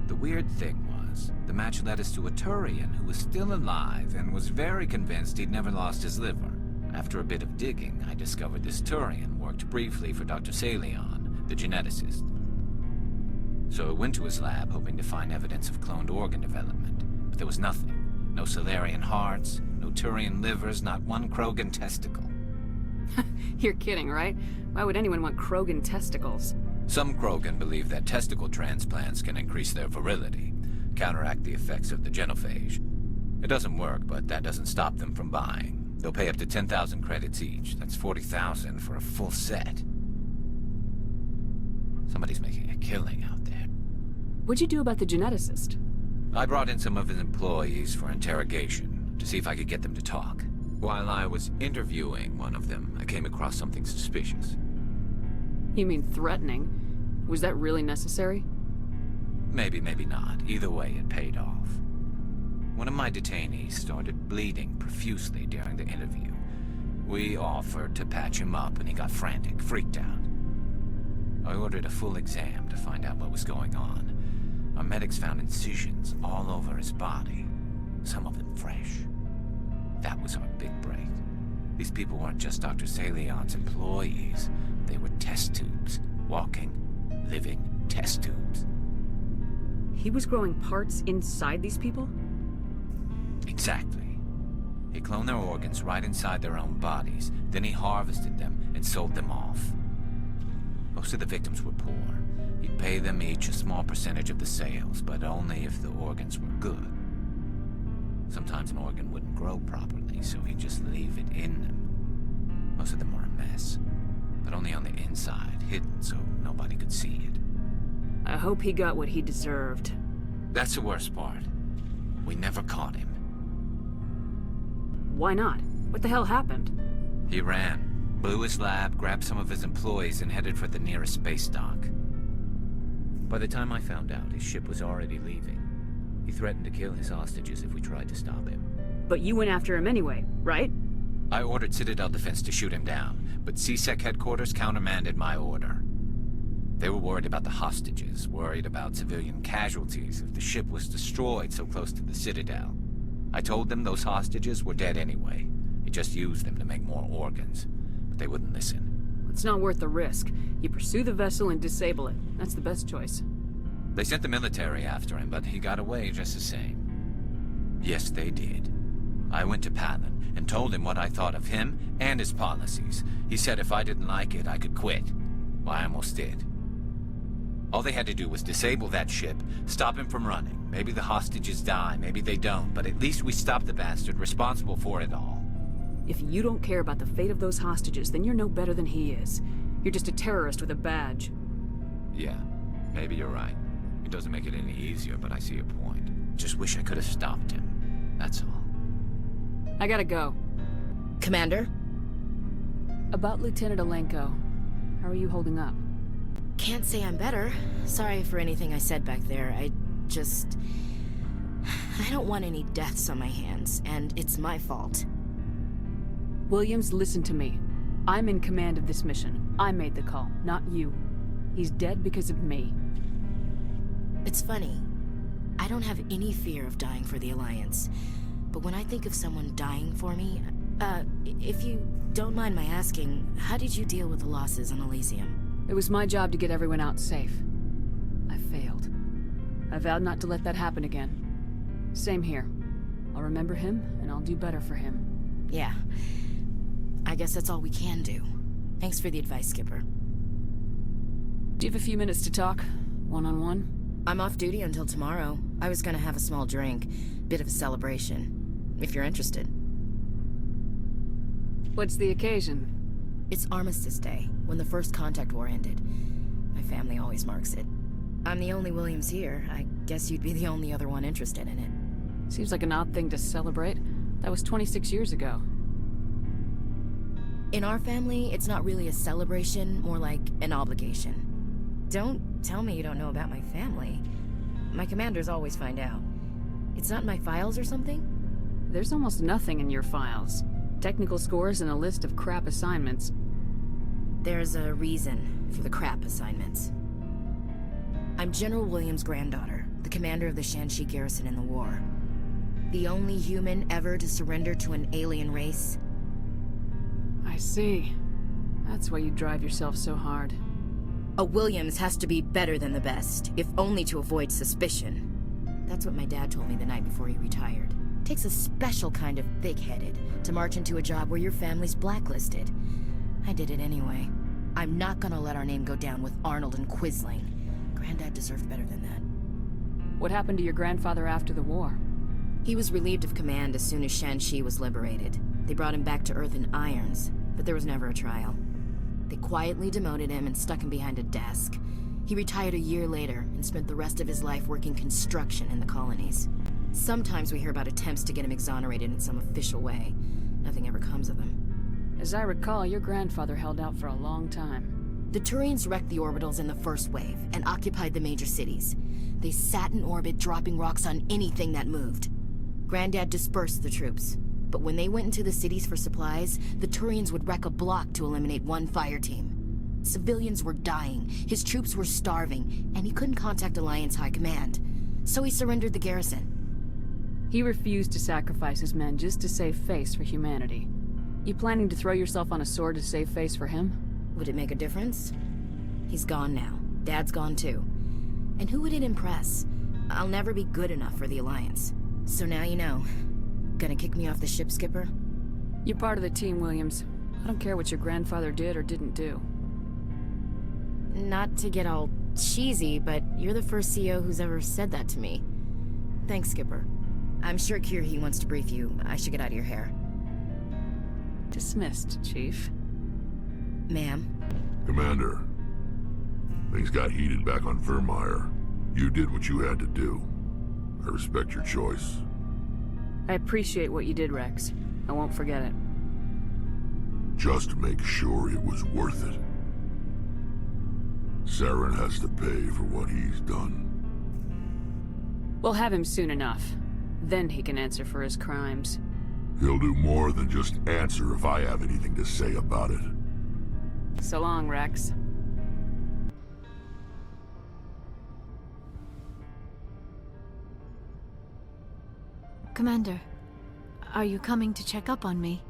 The weird thing was, the match led us to a Turian who was still alive and was very convinced he'd never lost his liver. After a bit of digging, I discovered this Turian worked briefly for Dr. Salion, the geneticist. So I went to his lab hoping to find evidence of cloned organ development, but there was nothing. No Salarian hearts, no Turian livers, not one Krogan testicle. You're kidding, right? Why would anyone want Krogan testicles? Some Krogan believe that testicle transplants can increase their virility, counteract the effects of the genophage. It doesn't work, but that doesn't stop them from buying. They'll pay up to 10,000 credits each. That's 40,000 for a full set. Somebody's making a killing out there. What'd you do about the geneticist? I brought in some of his employees for interrogation, to see if I could get them to talk. While I was interviewing one of them, I came across something suspicious. You mean threatening? Was that really necessary? Maybe, maybe not. Either way, it paid off. One of my detainees started bleeding profusely during the interview. We offered to patch him up, and he got frantic, freaked out. I ordered a full exam to find out what was going on. Our medics found incisions all over his body, some of them fresh. That was our big break. These people weren't just Dr. Salion's employees. They were test tubes. Walking, living test tubes. He was growing parts inside these people? Exactly. He cloned their organs right inside their own bodies. Then he harvested them and sold them off. Most of the victims were poor. He'd pay them each a small percentage of the sales, but only if the organs were good. Sometimes an organ wouldn't grow properly, so he'd just leave it in them. Most of them were a mess, but only on the inside, hidden so nobody could see it. I hope he got what he deserved. That's the worst part. We never caught him. Why not? What the hell happened? He ran, blew his lab, grabbed some of his employees, and headed for the nearest space dock. By the time I found out, his ship was already leaving. He threatened to kill his hostages if we tried to stop him. But you went after him anyway, right? I ordered Citadel Defense to shoot him down, but C-Sec headquarters countermanded my order. They were worried about the hostages, worried about civilian casualties if the ship was destroyed so close to the Citadel. I told them those hostages were dead anyway. He just used them to make more organs, but they wouldn't listen. It's not worth the risk. You pursue the vessel and disable it. That's the best choice. They sent the military after him, but he got away just the same. Yes, they did. I went to Palin and told him what I thought of him and his policies. He said if I didn't like it, I could quit. Well, I almost did. All they had to do was disable that ship, stop him from running. Maybe the hostages die, maybe they don't, but at least we stopped the bastard responsible for it all. If you don't care about the fate of those hostages, then you're no better than he is. You're just a terrorist with a badge. Yeah, maybe you're right. It doesn't make it any easier, but I see your point. Just wish I could have stopped him. That's all. I gotta go. Commander? About Lieutenant Alenko. How are you holding up? Can't say I'm better. Sorry for anything I said back there. I don't want any deaths on my hands, and it's my fault. Williams, listen to me. I'm in command of this mission. I made the call, not you. He's dead because of me. It's funny. I don't have any fear of dying for the Alliance. But when I think of someone dying for me, if you don't mind my asking, how did you deal with the losses on Elysium? It was my job to get everyone out safe. I failed. I vowed not to let that happen again. Same here. I'll remember him, and I'll do better for him. Yeah. I guess that's all we can do. Thanks for the advice, Skipper. Do you have a few minutes to talk? One-on-one? I'm off duty until tomorrow. I was gonna have a small drink. Bit of a celebration. If you're interested. What's the occasion? It's Armistice Day, when the First Contact War ended. My family always marks it. I'm the only Williams here. I guess you'd be the only other one interested in it. Seems like an odd thing to celebrate. That was 26 years ago. In our family, it's not really a celebration, more like an obligation. Don't tell me you don't know about my family. My commanders always find out. It's not in my files or something? There's almost nothing in your files. Technical scores and a list of crap assignments. There's a reason for the crap assignments. I'm General Williams' granddaughter, the commander of the Shanxi garrison in the war. The only human ever to surrender to an alien race. I see. That's why you drive yourself so hard. A Williams has to be better than the best, if only to avoid suspicion. That's what my dad told me the night before he retired. Takes a special kind of thick-headed to march into a job where your family's blacklisted. I did it anyway. I'm not gonna let our name go down with Arnold and Quisling. Granddad deserved better than that. What happened to your grandfather after the war? He was relieved of command as soon as Shanxi was liberated. They brought him back to Earth in irons, but there was never a trial. They quietly demoted him and stuck him behind a desk. He retired a year later and spent the rest of his life working construction in the colonies. Sometimes we hear about attempts to get him exonerated in some official way. Nothing ever comes of them. As I recall, your grandfather held out for a long time. The Turians wrecked the orbitals in the first wave and occupied the major cities. They sat in orbit, dropping rocks on anything that moved. Granddad dispersed the troops, but when they went into the cities for supplies, the Turians would wreck a block to eliminate one fire team. Civilians were dying, his troops were starving, and he couldn't contact Alliance High Command. So he surrendered the garrison. He refused to sacrifice his men just to save face for humanity. You planning to throw yourself on a sword to save face for him? Would it make a difference? He's gone now. Dad's gone too. And who would it impress? I'll never be good enough for the Alliance. So now you know. Gonna kick me off the ship, Skipper? You're part of the team, Williams. I don't care what your grandfather did or didn't do. Not to get all cheesy, but you're the first CO who's ever said that to me. Thanks, Skipper. I'm sure Kirhi wants to brief you. I should get out of your hair. Dismissed, Chief. Ma'am. Commander, things got heated back on Vermeer. You did what you had to do. I respect your choice. I appreciate what you did, Rex. I won't forget it. Just make sure it was worth it. Saren has to pay for what he's done. We'll have him soon enough. Then he can answer for his crimes. He'll do more than just answer if I have anything to say about it. So long, Rex. Commander, are you coming to check up on me?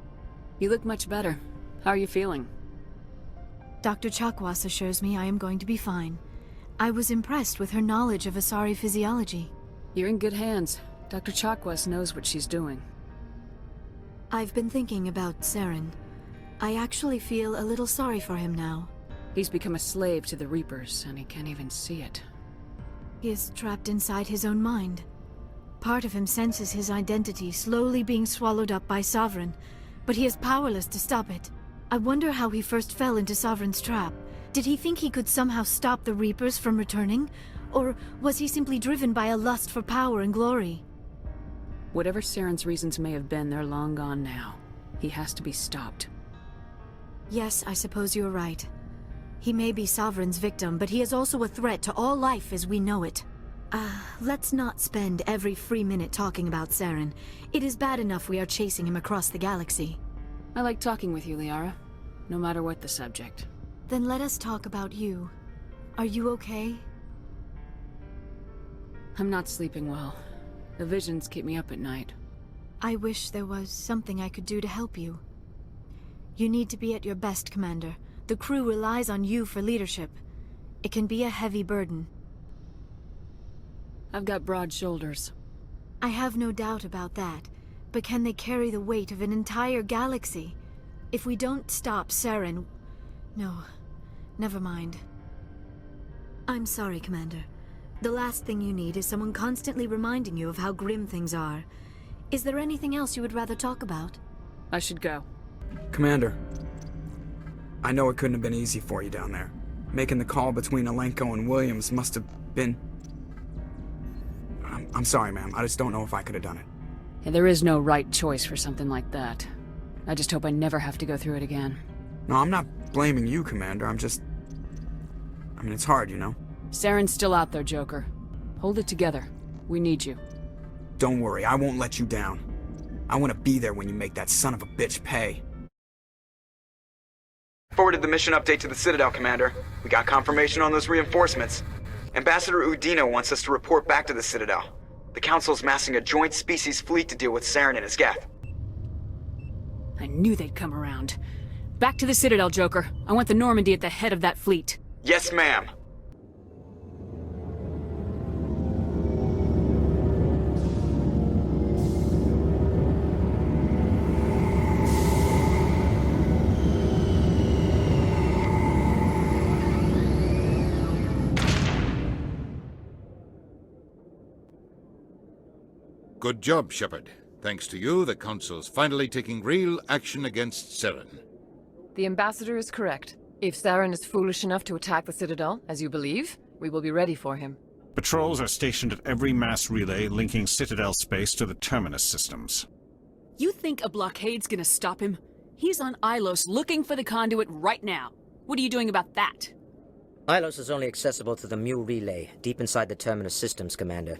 You look much better. How are you feeling? Dr. Chakwas assures me I am going to be fine. I was impressed with her knowledge of Asari physiology. You're in good hands. Dr. Chakwas knows what she's doing. I've been thinking about Saren. I actually feel a little sorry for him now. He's become a slave to the Reapers, and he can't even see it. He is trapped inside his own mind. Part of him senses his identity slowly being swallowed up by Sovereign, but he is powerless to stop it. I wonder how he first fell into Sovereign's trap. Did he think he could somehow stop the Reapers from returning? Or was he simply driven by a lust for power and glory? Whatever Saren's reasons may have been, they're long gone now. He has to be stopped. Yes, I suppose you're right. He may be Sovereign's victim, but he is also a threat to all life as we know it. Let's not spend every free minute talking about Saren. It is bad enough we are chasing him across the galaxy. I like talking with you, Liara. No matter what the subject. Then let us talk about you. Are you okay? I'm not sleeping well. The visions keep me up at night. I wish there was something I could do to help you. You need to be at your best, Commander. The crew relies on you for leadership. It can be a heavy burden. I've got broad shoulders. I have no doubt about that. But can they carry the weight of an entire galaxy? If we don't stop Saren... No, never mind. I'm sorry, Commander. The last thing you need is someone constantly reminding you of how grim things are. Is there anything else you would rather talk about? I should go. Commander, I know it couldn't have been easy for you down there. Making the call between Alenko and Williams must have been... I'm sorry, ma'am. I just don't know if I could have done it. Yeah, there is no right choice for something like that. I just hope I never have to go through it again. No, I'm not blaming you, Commander. It's hard, you know? Saren's still out there, Joker. Hold it together. We need you. Don't worry, I won't let you down. I want to be there when you make that son of a bitch pay. Forwarded the mission update to the Citadel, Commander. We got confirmation on those reinforcements. Ambassador Udina wants us to report back to the Citadel. The Council's massing a joint species fleet to deal with Saren and his Geth. I knew they'd come around. Back to the Citadel, Joker. I want the Normandy at the head of that fleet. Yes, ma'am. Good job, Shepard. Thanks to you, the Council's finally taking real action against Saren. The Ambassador is correct. If Saren is foolish enough to attack the Citadel, as you believe, we will be ready for him. Patrols are stationed at every mass relay linking Citadel space to the Terminus systems. You think a blockade's gonna stop him? He's on Ilos looking for the conduit right now. What are you doing about that? Ilos is only accessible to the Mu relay, deep inside the Terminus systems, Commander.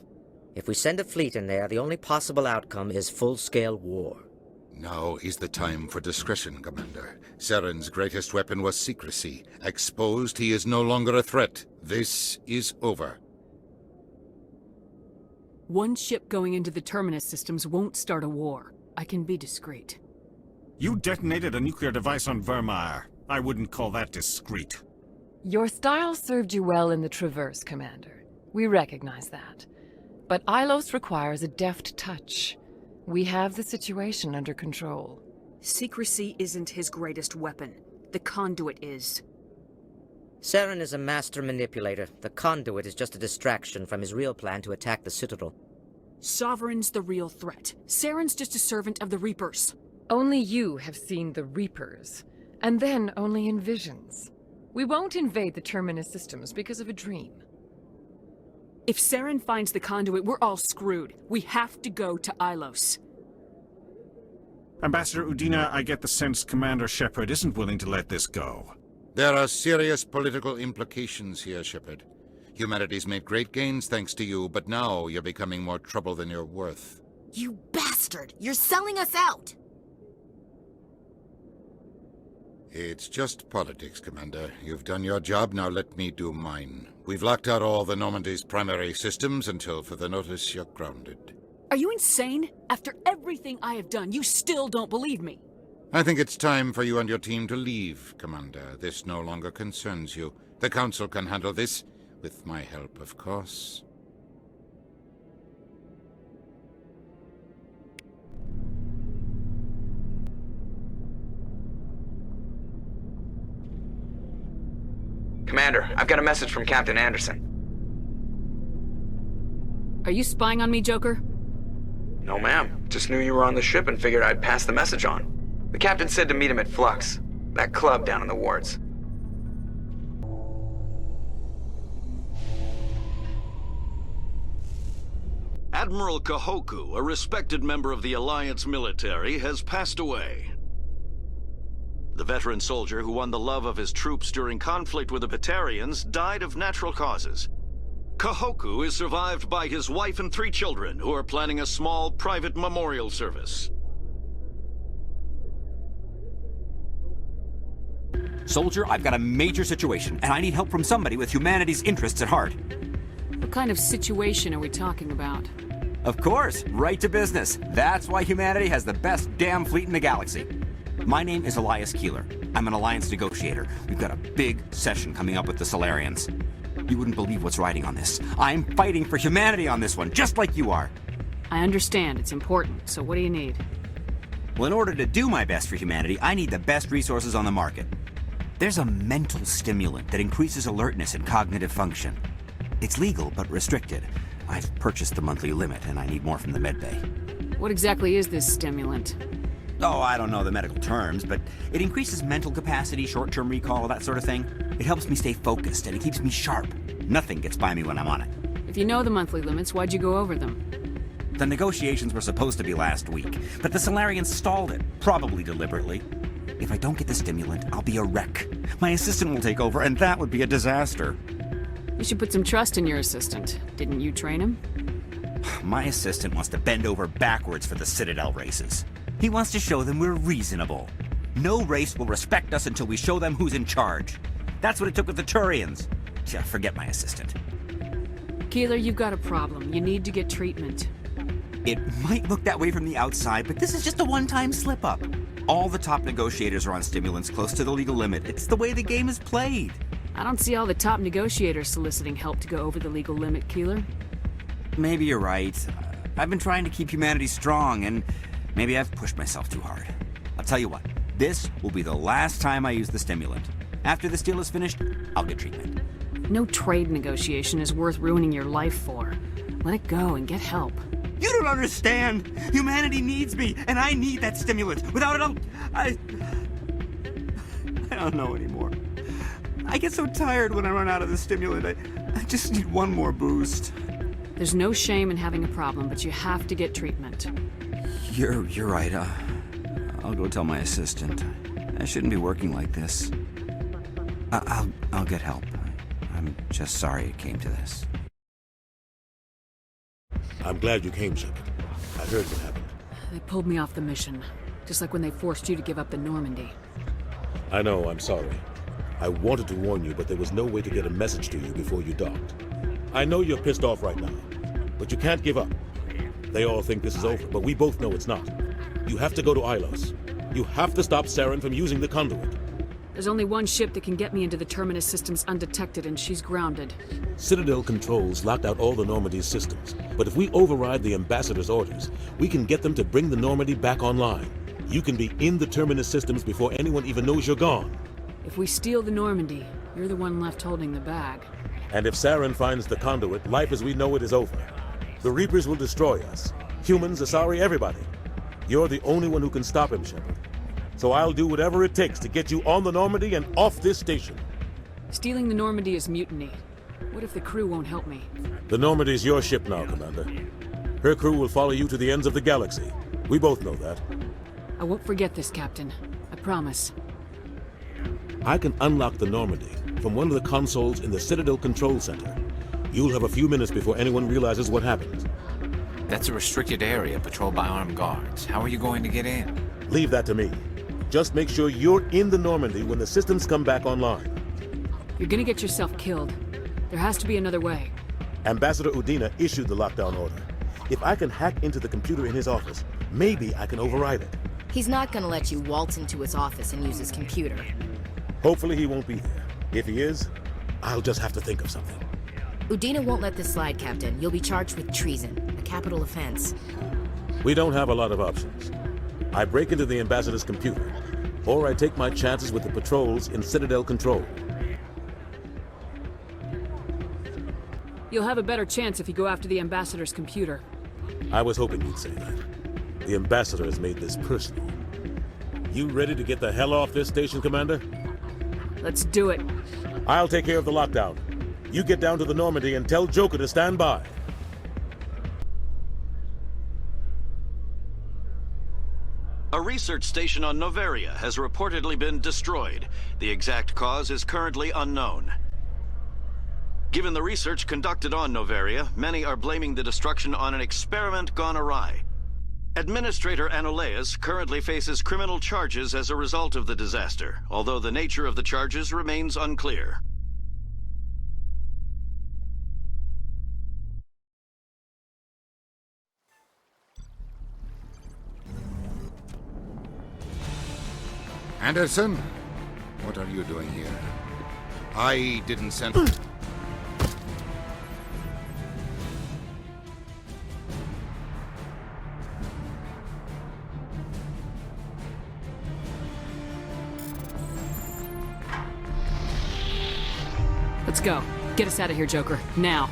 If we send a fleet in there, the only possible outcome is full-scale war. Now is the time for discretion, Commander. Saren's greatest weapon was secrecy. Exposed, he is no longer a threat. This is over. One ship going into the Terminus systems won't start a war. I can be discreet. You detonated a nuclear device on Vermeer. I wouldn't call that discreet. Your style served you well in the Traverse, Commander. We recognize that. But Ilos requires a deft touch. We have the situation under control. Secrecy isn't his greatest weapon. The conduit is. Saren is a master manipulator. The conduit is just a distraction from his real plan to attack the Citadel. Sovereign's the real threat. Saren's just a servant of the Reapers. Only you have seen the Reapers, and then only in visions. We won't invade the Terminus systems because of a dream. If Saren finds the conduit, we're all screwed. We have to go to Ilos. Ambassador Udina, I get the sense Commander Shepard isn't willing to let this go. There are serious political implications here, Shepard. Humanity's made great gains thanks to you, but now you're becoming more trouble than you're worth. You bastard! You're selling us out! It's just politics, Commander. You've done your job, now let me do mine. We've locked out all the Normandy's primary systems until further notice you're grounded. Are you insane? After everything I have done, you still don't believe me. I think it's time for you and your team to leave, Commander. This no longer concerns you. The Council can handle this, with my help, of course. Commander, I've got a message from Captain Anderson. Are you spying on me, Joker? No, ma'am. Just knew you were on the ship and figured I'd pass the message on. The captain said to meet him at Flux, that club down in the wards. Admiral Kahoku, a respected member of the Alliance military, has passed away. The veteran soldier who won the love of his troops during conflict with the Batarians died of natural causes. Kahoku is survived by his wife and 3 children, who are planning a small private memorial service. Soldier, I've got a major situation, and I need help from somebody with humanity's interests at heart. What kind of situation are we talking about? Of course, right to business. That's why humanity has the best damn fleet in the galaxy. My name is Elias Keeler. I'm an Alliance negotiator. We've got a big session coming up with the Solarians. You wouldn't believe what's riding on this. I'm fighting for humanity on this one, just like you are. I understand. It's important. So what do you need? Well, in order to do my best for humanity, I need the best resources on the market. There's a mental stimulant that increases alertness and cognitive function. It's legal, but restricted. I've purchased the monthly limit, and I need more from the medbay. What exactly is this stimulant? Oh, I don't know the medical terms, but it increases mental capacity, short-term recall, that sort of thing. It helps me stay focused, and it keeps me sharp. Nothing gets by me when I'm on it. If you know the monthly limits, why'd you go over them? The negotiations were supposed to be last week, but the Solarians stalled it, probably deliberately. If I don't get the stimulant, I'll be a wreck. My assistant will take over, and that would be a disaster. You should put some trust in your assistant. Didn't you train him? My assistant wants to bend over backwards for the Citadel races. He wants to show them we're reasonable. No race will respect us until we show them who's in charge. That's what it took with the Turians. Yeah, forget my assistant. Keeler, you've got a problem. You need to get treatment. It might look that way from the outside, but this is just a one-time slip-up. All the top negotiators are on stimulants close to the legal limit. It's the way the game is played. I don't see all the top negotiators soliciting help to go over the legal limit, Keeler. Maybe you're right. I've been trying to keep humanity strong, and maybe I've pushed myself too hard. I'll tell you what, this will be the last time I use the stimulant. After this deal is finished, I'll get treatment. No trade negotiation is worth ruining your life for. Let it go and get help. You don't understand! Humanity needs me, and I need that stimulant. Without it, I don't know anymore. I get so tired when I run out of the stimulant. I just need one more boost. There's no shame in having a problem, but you have to get treatment. You're right. I'll go tell my assistant. I shouldn't be working like this. I'll get help. I'm just sorry it came to this. I'm glad you came, Shepard. I heard what happened. They pulled me off the mission, just like when they forced you to give up the Normandy. I know, I'm sorry. I wanted to warn you, but there was no way to get a message to you before you docked. I know you're pissed off right now, but you can't give up. They all think this is over, but we both know it's not. You have to go to Ilos. You have to stop Saren from using the conduit. There's only one ship that can get me into the Terminus systems undetected, and she's grounded. Citadel controls locked out all the Normandy's systems, but if we override the Ambassador's orders, we can get them to bring the Normandy back online. You can be in the Terminus systems before anyone even knows you're gone. If we steal the Normandy, you're the one left holding the bag. And if Saren finds the conduit, life as we know it is over. The Reapers will destroy us. Humans, Asari, everybody. You're the only one who can stop him, Shepard. So I'll do whatever it takes to get you on the Normandy and off this station. Stealing the Normandy is mutiny. What if the crew won't help me? The Normandy's your ship now, Commander. Her crew will follow you to the ends of the galaxy. We both know that. I won't forget this, Captain. I promise. I can unlock the Normandy from one of the consoles in the Citadel Control Center. You'll have a few minutes before anyone realizes what happened. That's a restricted area patrolled by armed guards. How are you going to get in? Leave that to me. Just make sure you're in the Normandy when the systems come back online. You're gonna get yourself killed. There has to be another way. Ambassador Udina issued the lockdown order. If I can hack into the computer in his office, maybe I can override it. He's not gonna let you waltz into his office and use his computer. Hopefully he won't be there. If he is, I'll just have to think of something. Udina won't let this slide, Captain. You'll be charged with treason, a capital offense. We don't have a lot of options. I break into the Ambassador's computer, or I take my chances with the patrols in Citadel Control. You'll have a better chance if you go after the Ambassador's computer. I was hoping you'd say that. The Ambassador has made this personal. You ready to get the hell off this station, Commander? Let's do it. I'll take care of the lockdown. You get down to the Normandy and tell Joker to stand by. A research station on Noveria has reportedly been destroyed. The exact cause is currently unknown. Given the research conducted on Noveria, many are blaming the destruction on an experiment gone awry. Administrator Anoleus currently faces criminal charges as a result of the disaster, although the nature of the charges remains unclear. Anderson? What are you doing here? I didn't send... Let's go. Get us out of here, Joker. Now.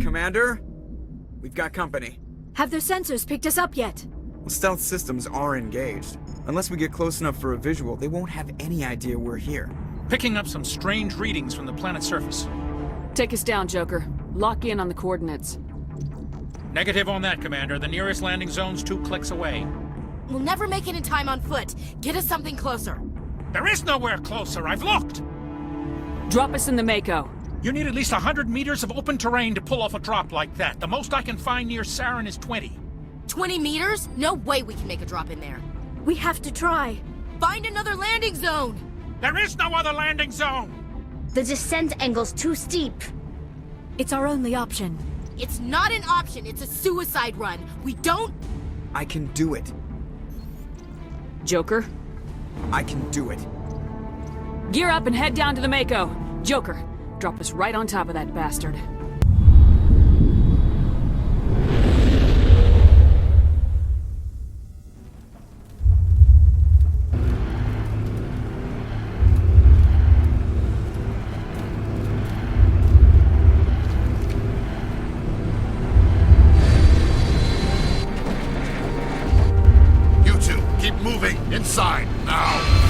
Commander? We've got company. Have their sensors picked us up yet? Well, stealth systems are engaged. Unless we get close enough for a visual, they won't have any idea we're here. Picking up some strange readings from the planet's surface. Take us down, Joker. Lock in on the coordinates. Negative on that, Commander. The nearest landing zone's 2 clicks away. We'll never make it in time on foot. Get us something closer. There is nowhere closer. I've looked. Drop us in the Mako. You need at least 100 meters of open terrain to pull off a drop like that. The most I can find near Saren is 20. 20 meters? No way we can make a drop in there. We have to try. Find another landing zone! There is no other landing zone! The descent angle's too steep. It's our only option. It's not an option, it's a suicide run. We don't... I can do it. Joker? I can do it. Gear up and head down to the Mako. Joker, drop us right on top of that bastard. You two, keep moving. Inside, now.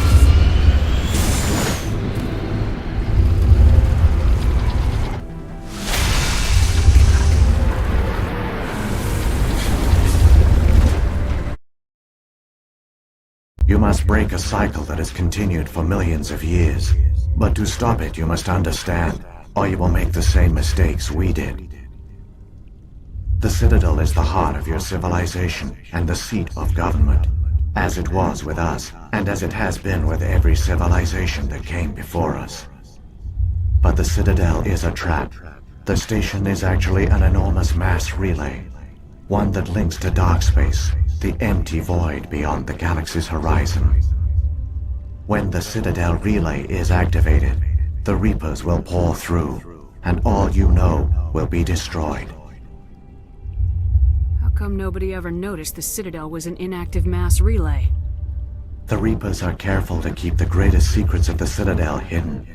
You must break a cycle that has continued for millions of years. But to stop it, you must understand, or you will make the same mistakes we did. The Citadel is the heart of your civilization and the seat of government, as it was with us, and as it has been with every civilization that came before us. But the Citadel is a trap. The station is actually an enormous mass relay, one that links to dark space, the empty void beyond the galaxy's horizon. When the Citadel relay is activated, the Reapers will pour through, and all you know will be destroyed. How come nobody ever noticed the Citadel was an inactive mass relay? The Reapers are careful to keep the greatest secrets of the Citadel hidden.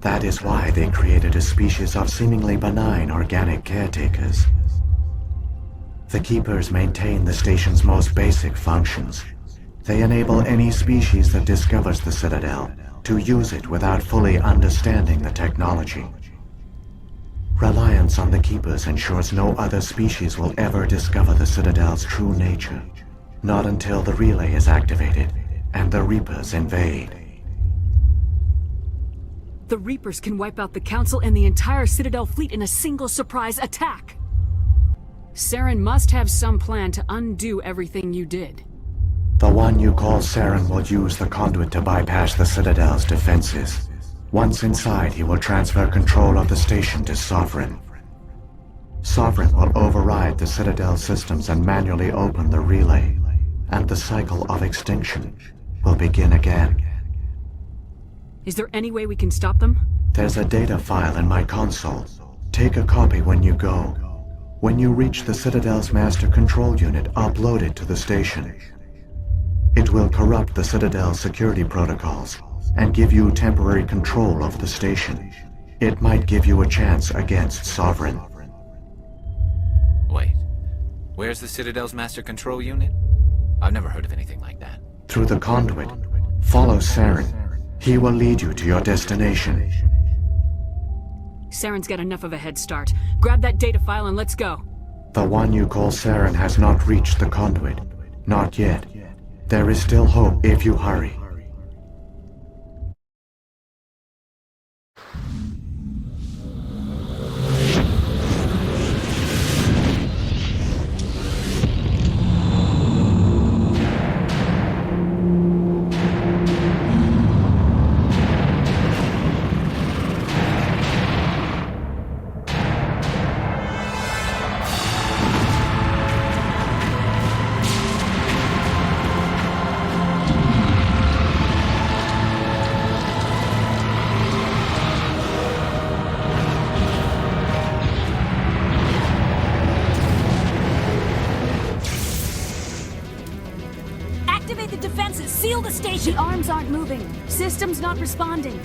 That is why they created a species of seemingly benign organic caretakers. The Keepers maintain the station's most basic functions. They enable any species that discovers the Citadel to use it without fully understanding the technology. Reliance on the Keepers ensures no other species will ever discover the Citadel's true nature. Not until the relay is activated and the Reapers invade. The Reapers can wipe out the Council and the entire Citadel fleet in a single surprise attack. Saren must have some plan to undo everything you did. The one you call Saren will use the conduit to bypass the Citadel's defenses. Once inside, he will transfer control of the station to Sovereign. Sovereign will override the Citadel systems and manually open the relay, and the cycle of extinction will begin again. Is there any way we can stop them? There's a data file in my console. Take a copy when you go. When you reach the Citadel's master control unit, upload it to the station. It will corrupt the Citadel's security protocols and give you temporary control of the station. It might give you a chance against Sovereign. Wait, where's the Citadel's master control unit? I've never heard of anything like that. Through the conduit, follow Saren. He will lead you to your destination. Saren's got enough of a head start. Grab that data file and let's go. The one you call Saren has not reached the conduit. Not yet. There is still hope if you hurry. Activate the defenses! Seal the station! The arms aren't moving. Systems not responding.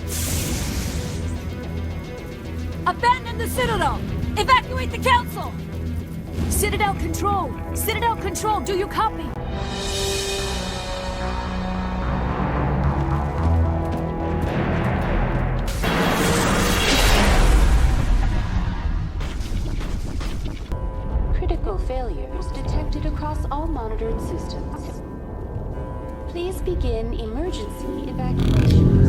Abandon the Citadel! Evacuate the council! Citadel Control! Citadel Control, do you copy? Critical failures detected across all monitored systems. Please begin emergency evacuation.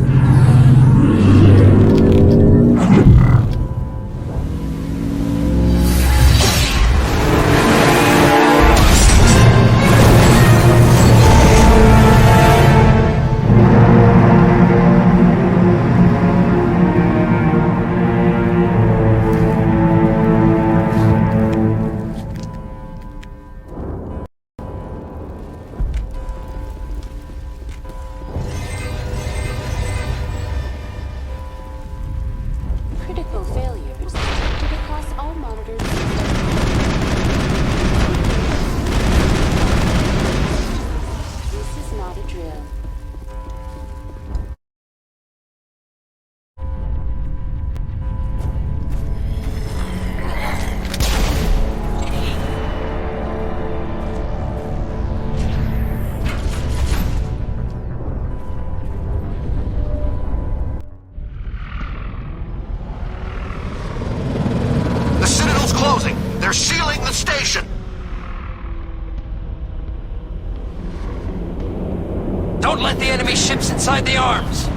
Critical failures detected across all monitored systems. This is not a drill. The Citadel's closing! They're sealing the station! Don't let the enemy ships inside the arms!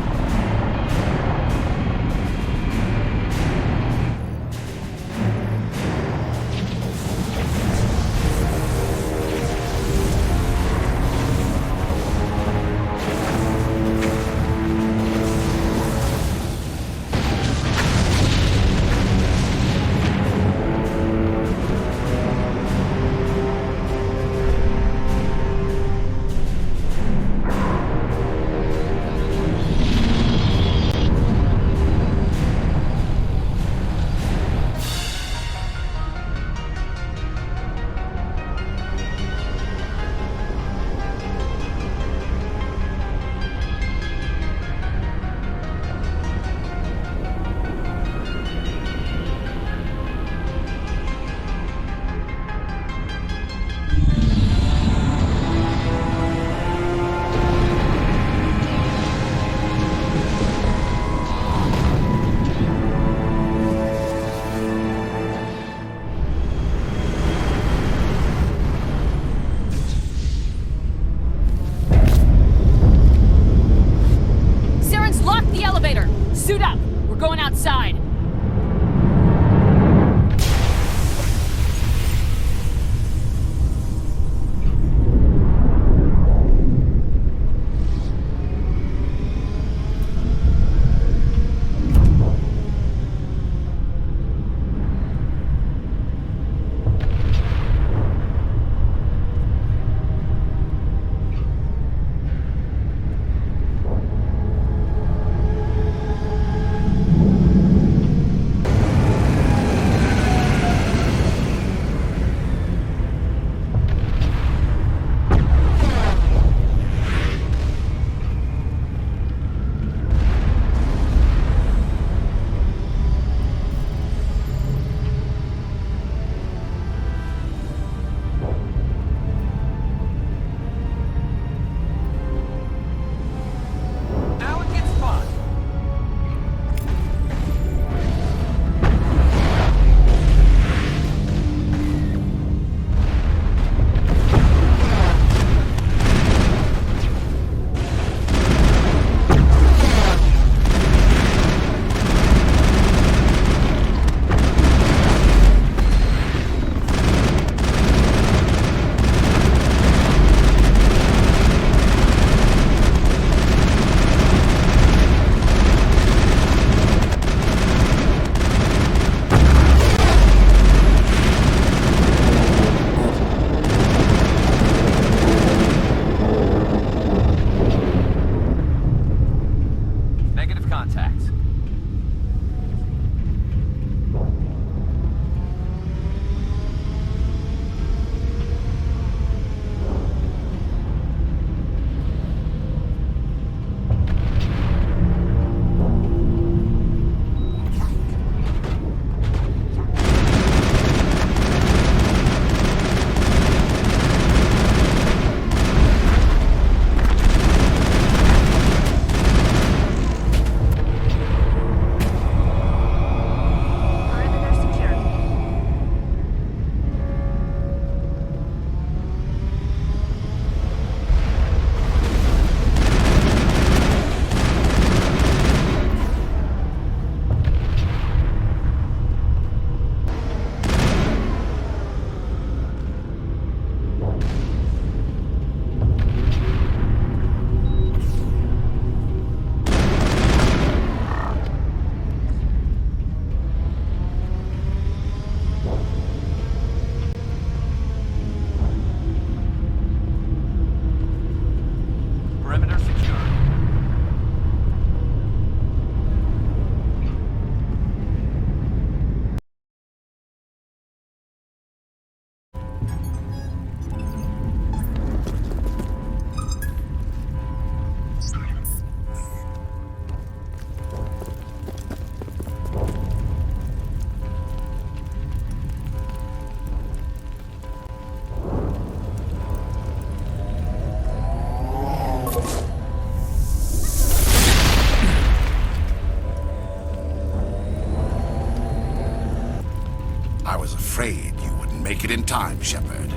afraid you wouldn't make it in time, Shepard.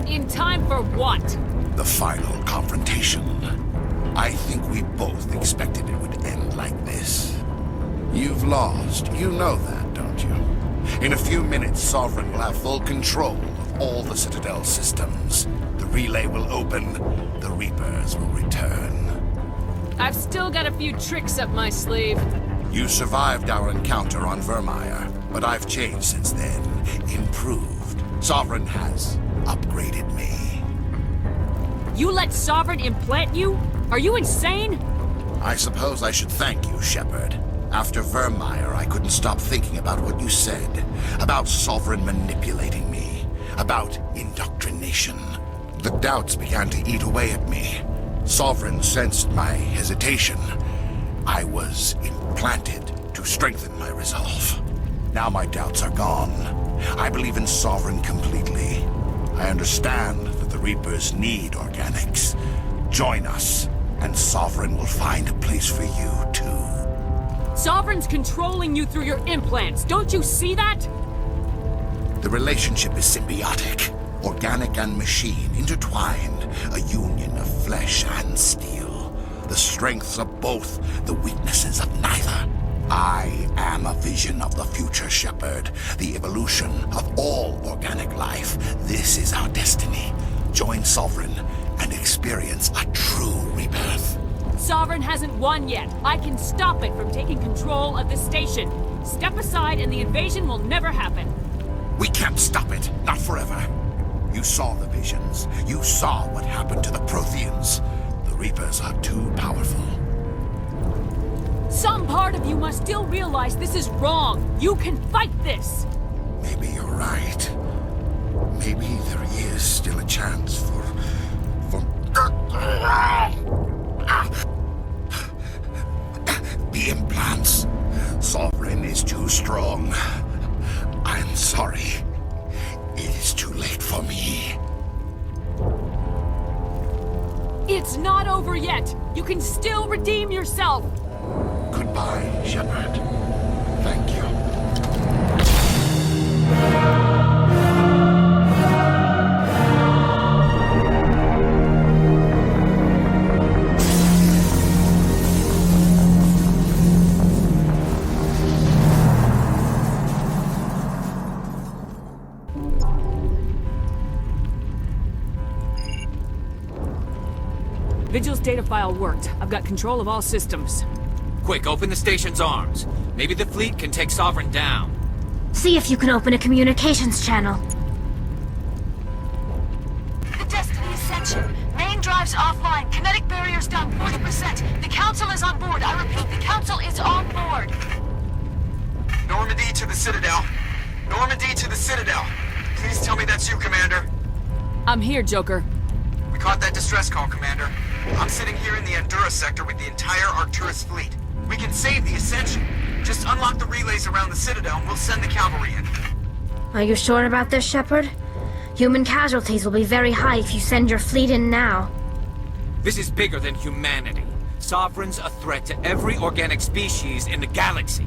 In time for what? The final confrontation. I think we both expected it would end like this. You've lost. You know that, don't you? In a few minutes, Sovereign will have full control of all the Citadel systems. The relay will open. The Reapers will return. I've still got a few tricks up my sleeve. You survived our encounter on Vermeer, but I've changed since then. Improved. Sovereign has upgraded me. You let Sovereign implant you? Are you insane? I suppose I should thank you, Shepard. After Vermeer, I couldn't stop thinking about what you said. About Sovereign manipulating me. About indoctrination. The doubts began to eat away at me. Sovereign sensed my hesitation. I was implanted to strengthen my resolve. Now my doubts are gone. I believe in Sovereign completely. I understand that the Reapers need organics. Join us, and Sovereign will find a place for you, too. Sovereign's controlling you through your implants. Don't you see that? The relationship is symbiotic. Organic and machine intertwined. A union of flesh and steel. The strengths of both, the weaknesses of neither. I am a vision of the future, Shepard. The evolution of all organic life. This is our destiny. Join Sovereign and experience a true rebirth. Sovereign hasn't won yet. I can stop it from taking control of the station. Step aside and the invasion will never happen. We can't stop it. Not forever. You saw the visions. You saw what happened to the Protheans. The Reapers are too powerful. Some part of you must still realize this is wrong. You can fight this. Maybe you're right. Maybe there is still a chance for... The implants. Sovereign is too strong. I'm sorry. It is too late for me. It's not over yet. You can still redeem yourself. Goodbye, Shepard. Thank you. Vigil's data file worked. I've got control of all systems. Quick, open the station's arms. Maybe the fleet can take Sovereign down. See if you can open a communications channel. The Destiny Ascension. Main drives offline. Kinetic barriers down 40%. The Council is on board. I repeat, the Council is on board. Normandy to the Citadel. Normandy to the Citadel. Please tell me that's you, Commander. I'm here, Joker. We caught that distress call, Commander. I'm sitting here in the Endura sector with the entire Arcturus fleet. We can save the Ascension. Just unlock the relays around the Citadel and we'll send the cavalry in. Are you sure about this, Shepard? Human casualties will be very high if you send your fleet in now. This is bigger than humanity. Sovereign's a threat to every organic species in the galaxy.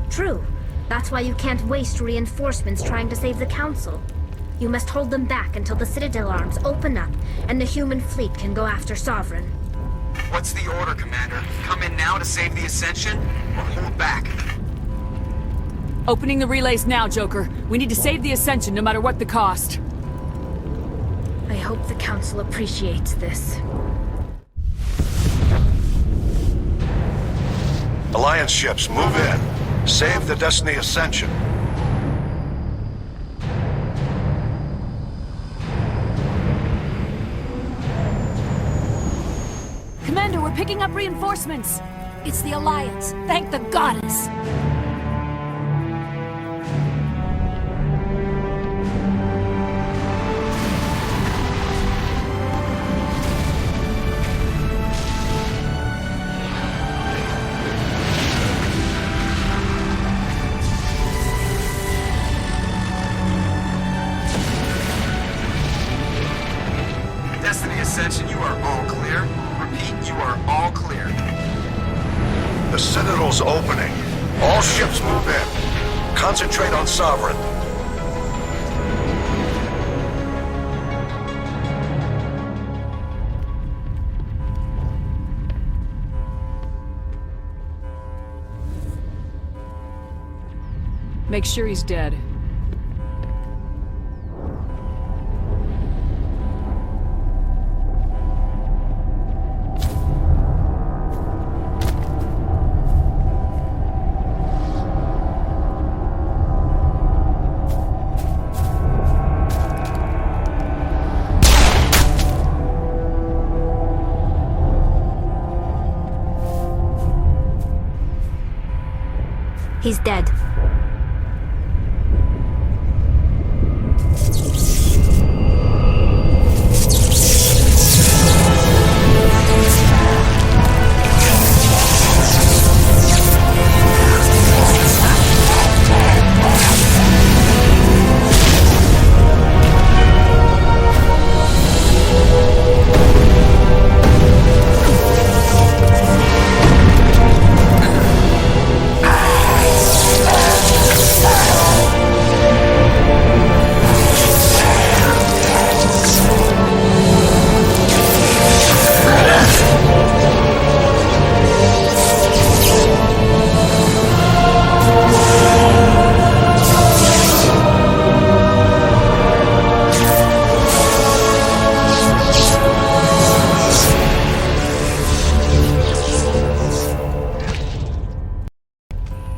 True. That's why you can't waste reinforcements trying to save the Council. You must hold them back until the Citadel arms open up and the human fleet can go after Sovereign. What's the order, Commander? Come in now to save the Ascension, or hold back? Opening the relays now, Joker. We need to save the Ascension no matter what the cost. I hope the Council appreciates this. Alliance ships, move in. Save the Destiny Ascension. Commander, we're picking up reinforcements. It's the Alliance. Thank the goddess. Destiny Ascension, you are all clear. Repeat, you are all clear. The Citadel's opening. All ships move in. Concentrate on Sovereign. Make sure he's dead. He's dead.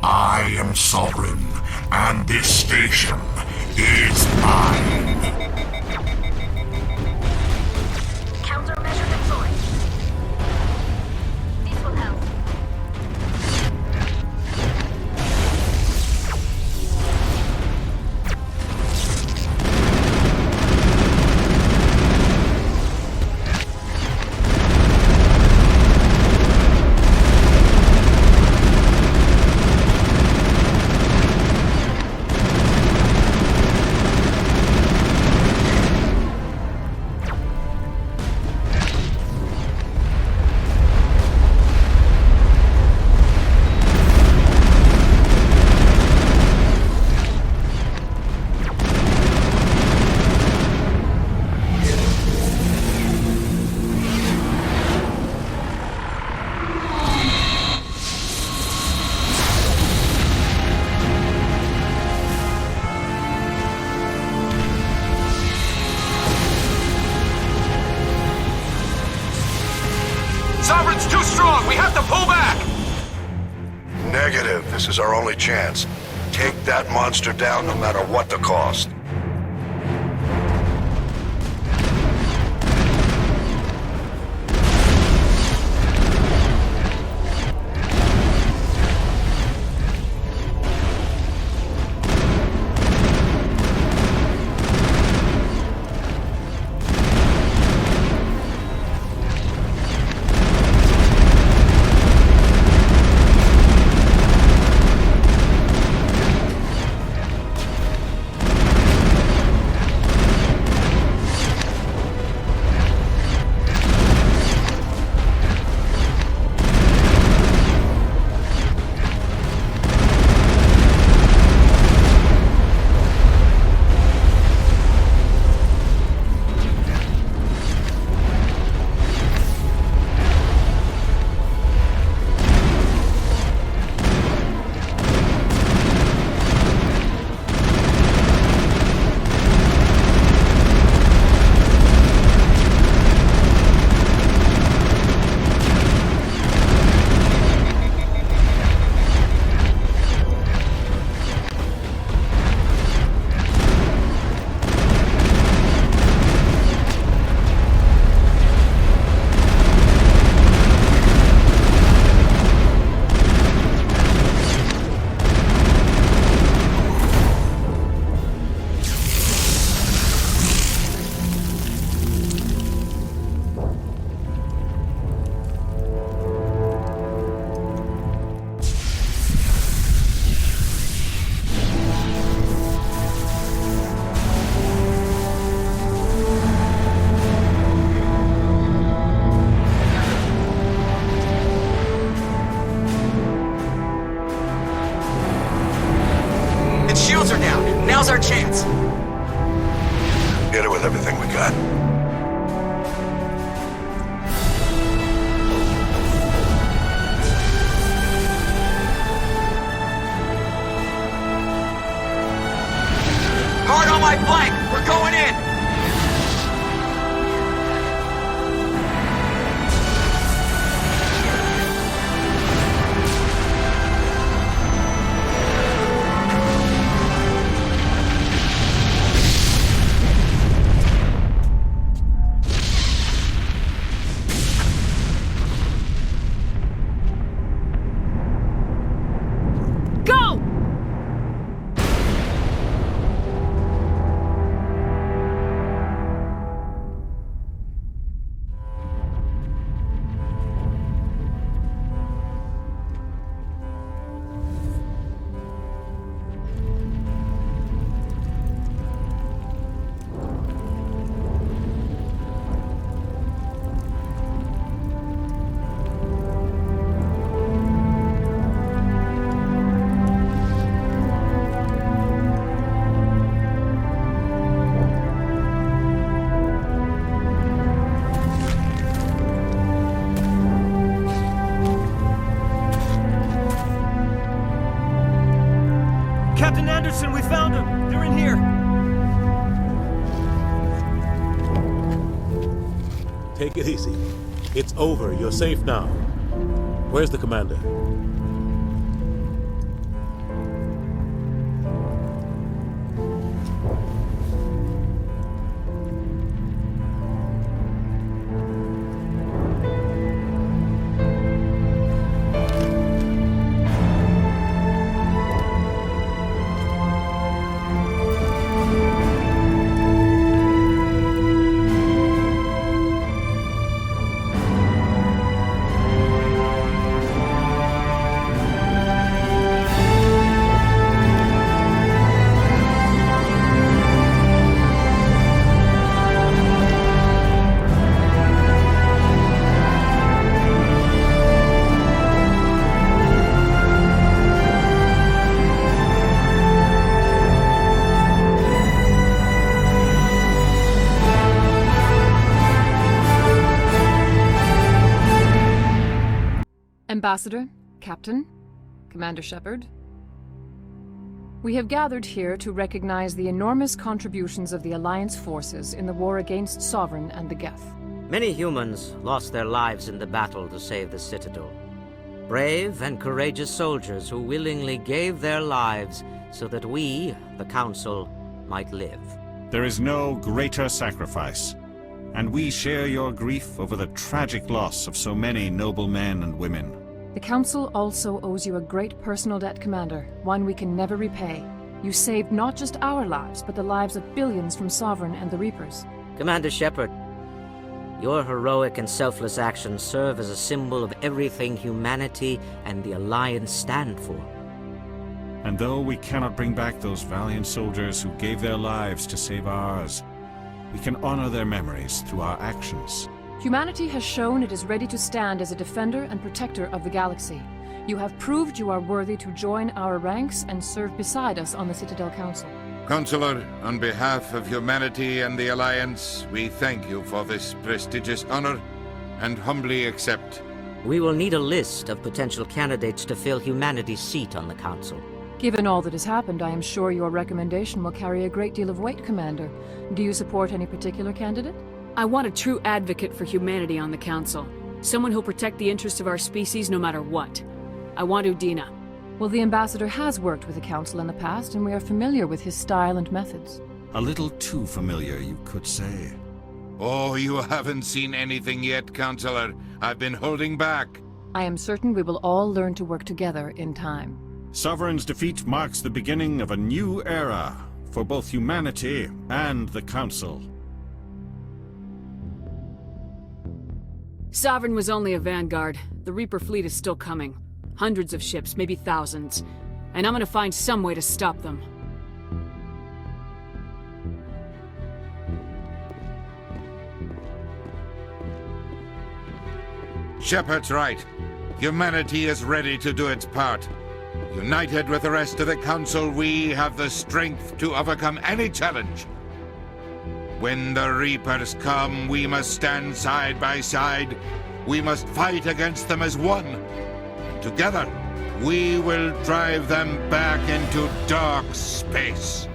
I am sovereign, and this station is mine. Countermeasure deployed. This will help. Sovereign's too strong! We have to pull back! Negative. This is our only chance. Take that monster down no matter what the cost. my flank! We're going in! Captain Anderson, we found them! They're in here! Take it easy. It's over. You're safe now. Where's the commander? Ambassador, Captain, Commander Shepard. We have gathered here to recognize the enormous contributions of the Alliance forces in the war against Sovereign and the Geth. Many humans lost their lives in the battle to save the Citadel. Brave and courageous soldiers who willingly gave their lives so that we, the Council, might live. There is no greater sacrifice, and we share your grief over the tragic loss of so many noble men and women. The Council also owes you a great personal debt, Commander, one we can never repay. You saved not just our lives, but the lives of billions from Sovereign and the Reapers. Commander Shepard, your heroic and selfless actions serve as a symbol of everything humanity and the Alliance stand for. And though we cannot bring back those valiant soldiers who gave their lives to save ours, we can honor their memories through our actions. Humanity has shown it is ready to stand as a defender and protector of the galaxy. You have proved you are worthy to join our ranks and serve beside us on the Citadel Council. Counselor, on behalf of humanity and the Alliance, we thank you for this prestigious honor and humbly accept. We will need a list of potential candidates to fill humanity's seat on the Council. Given all that has happened, I am sure your recommendation will carry a great deal of weight, Commander. Do you support any particular candidate? I want a true advocate for humanity on the Council. Someone who'll protect the interests of our species no matter what. I want Udina. Well, the Ambassador has worked with the Council in the past, and we are familiar with his style and methods. A little too familiar, you could say. Oh, you haven't seen anything yet, Counselor. I've been holding back. I am certain we will all learn to work together in time. Sovereign's defeat marks the beginning of a new era for both humanity and the Council. Sovereign was only a vanguard. The Reaper fleet is still coming. Hundreds of ships, maybe thousands. And I'm gonna find some way to stop them. Shepard's right. Humanity is ready to do its part. United with the rest of the Council, we have the strength to overcome any challenge. When the Reapers come, we must stand side by side. We must fight against them as one. Together, we will drive them back into dark space.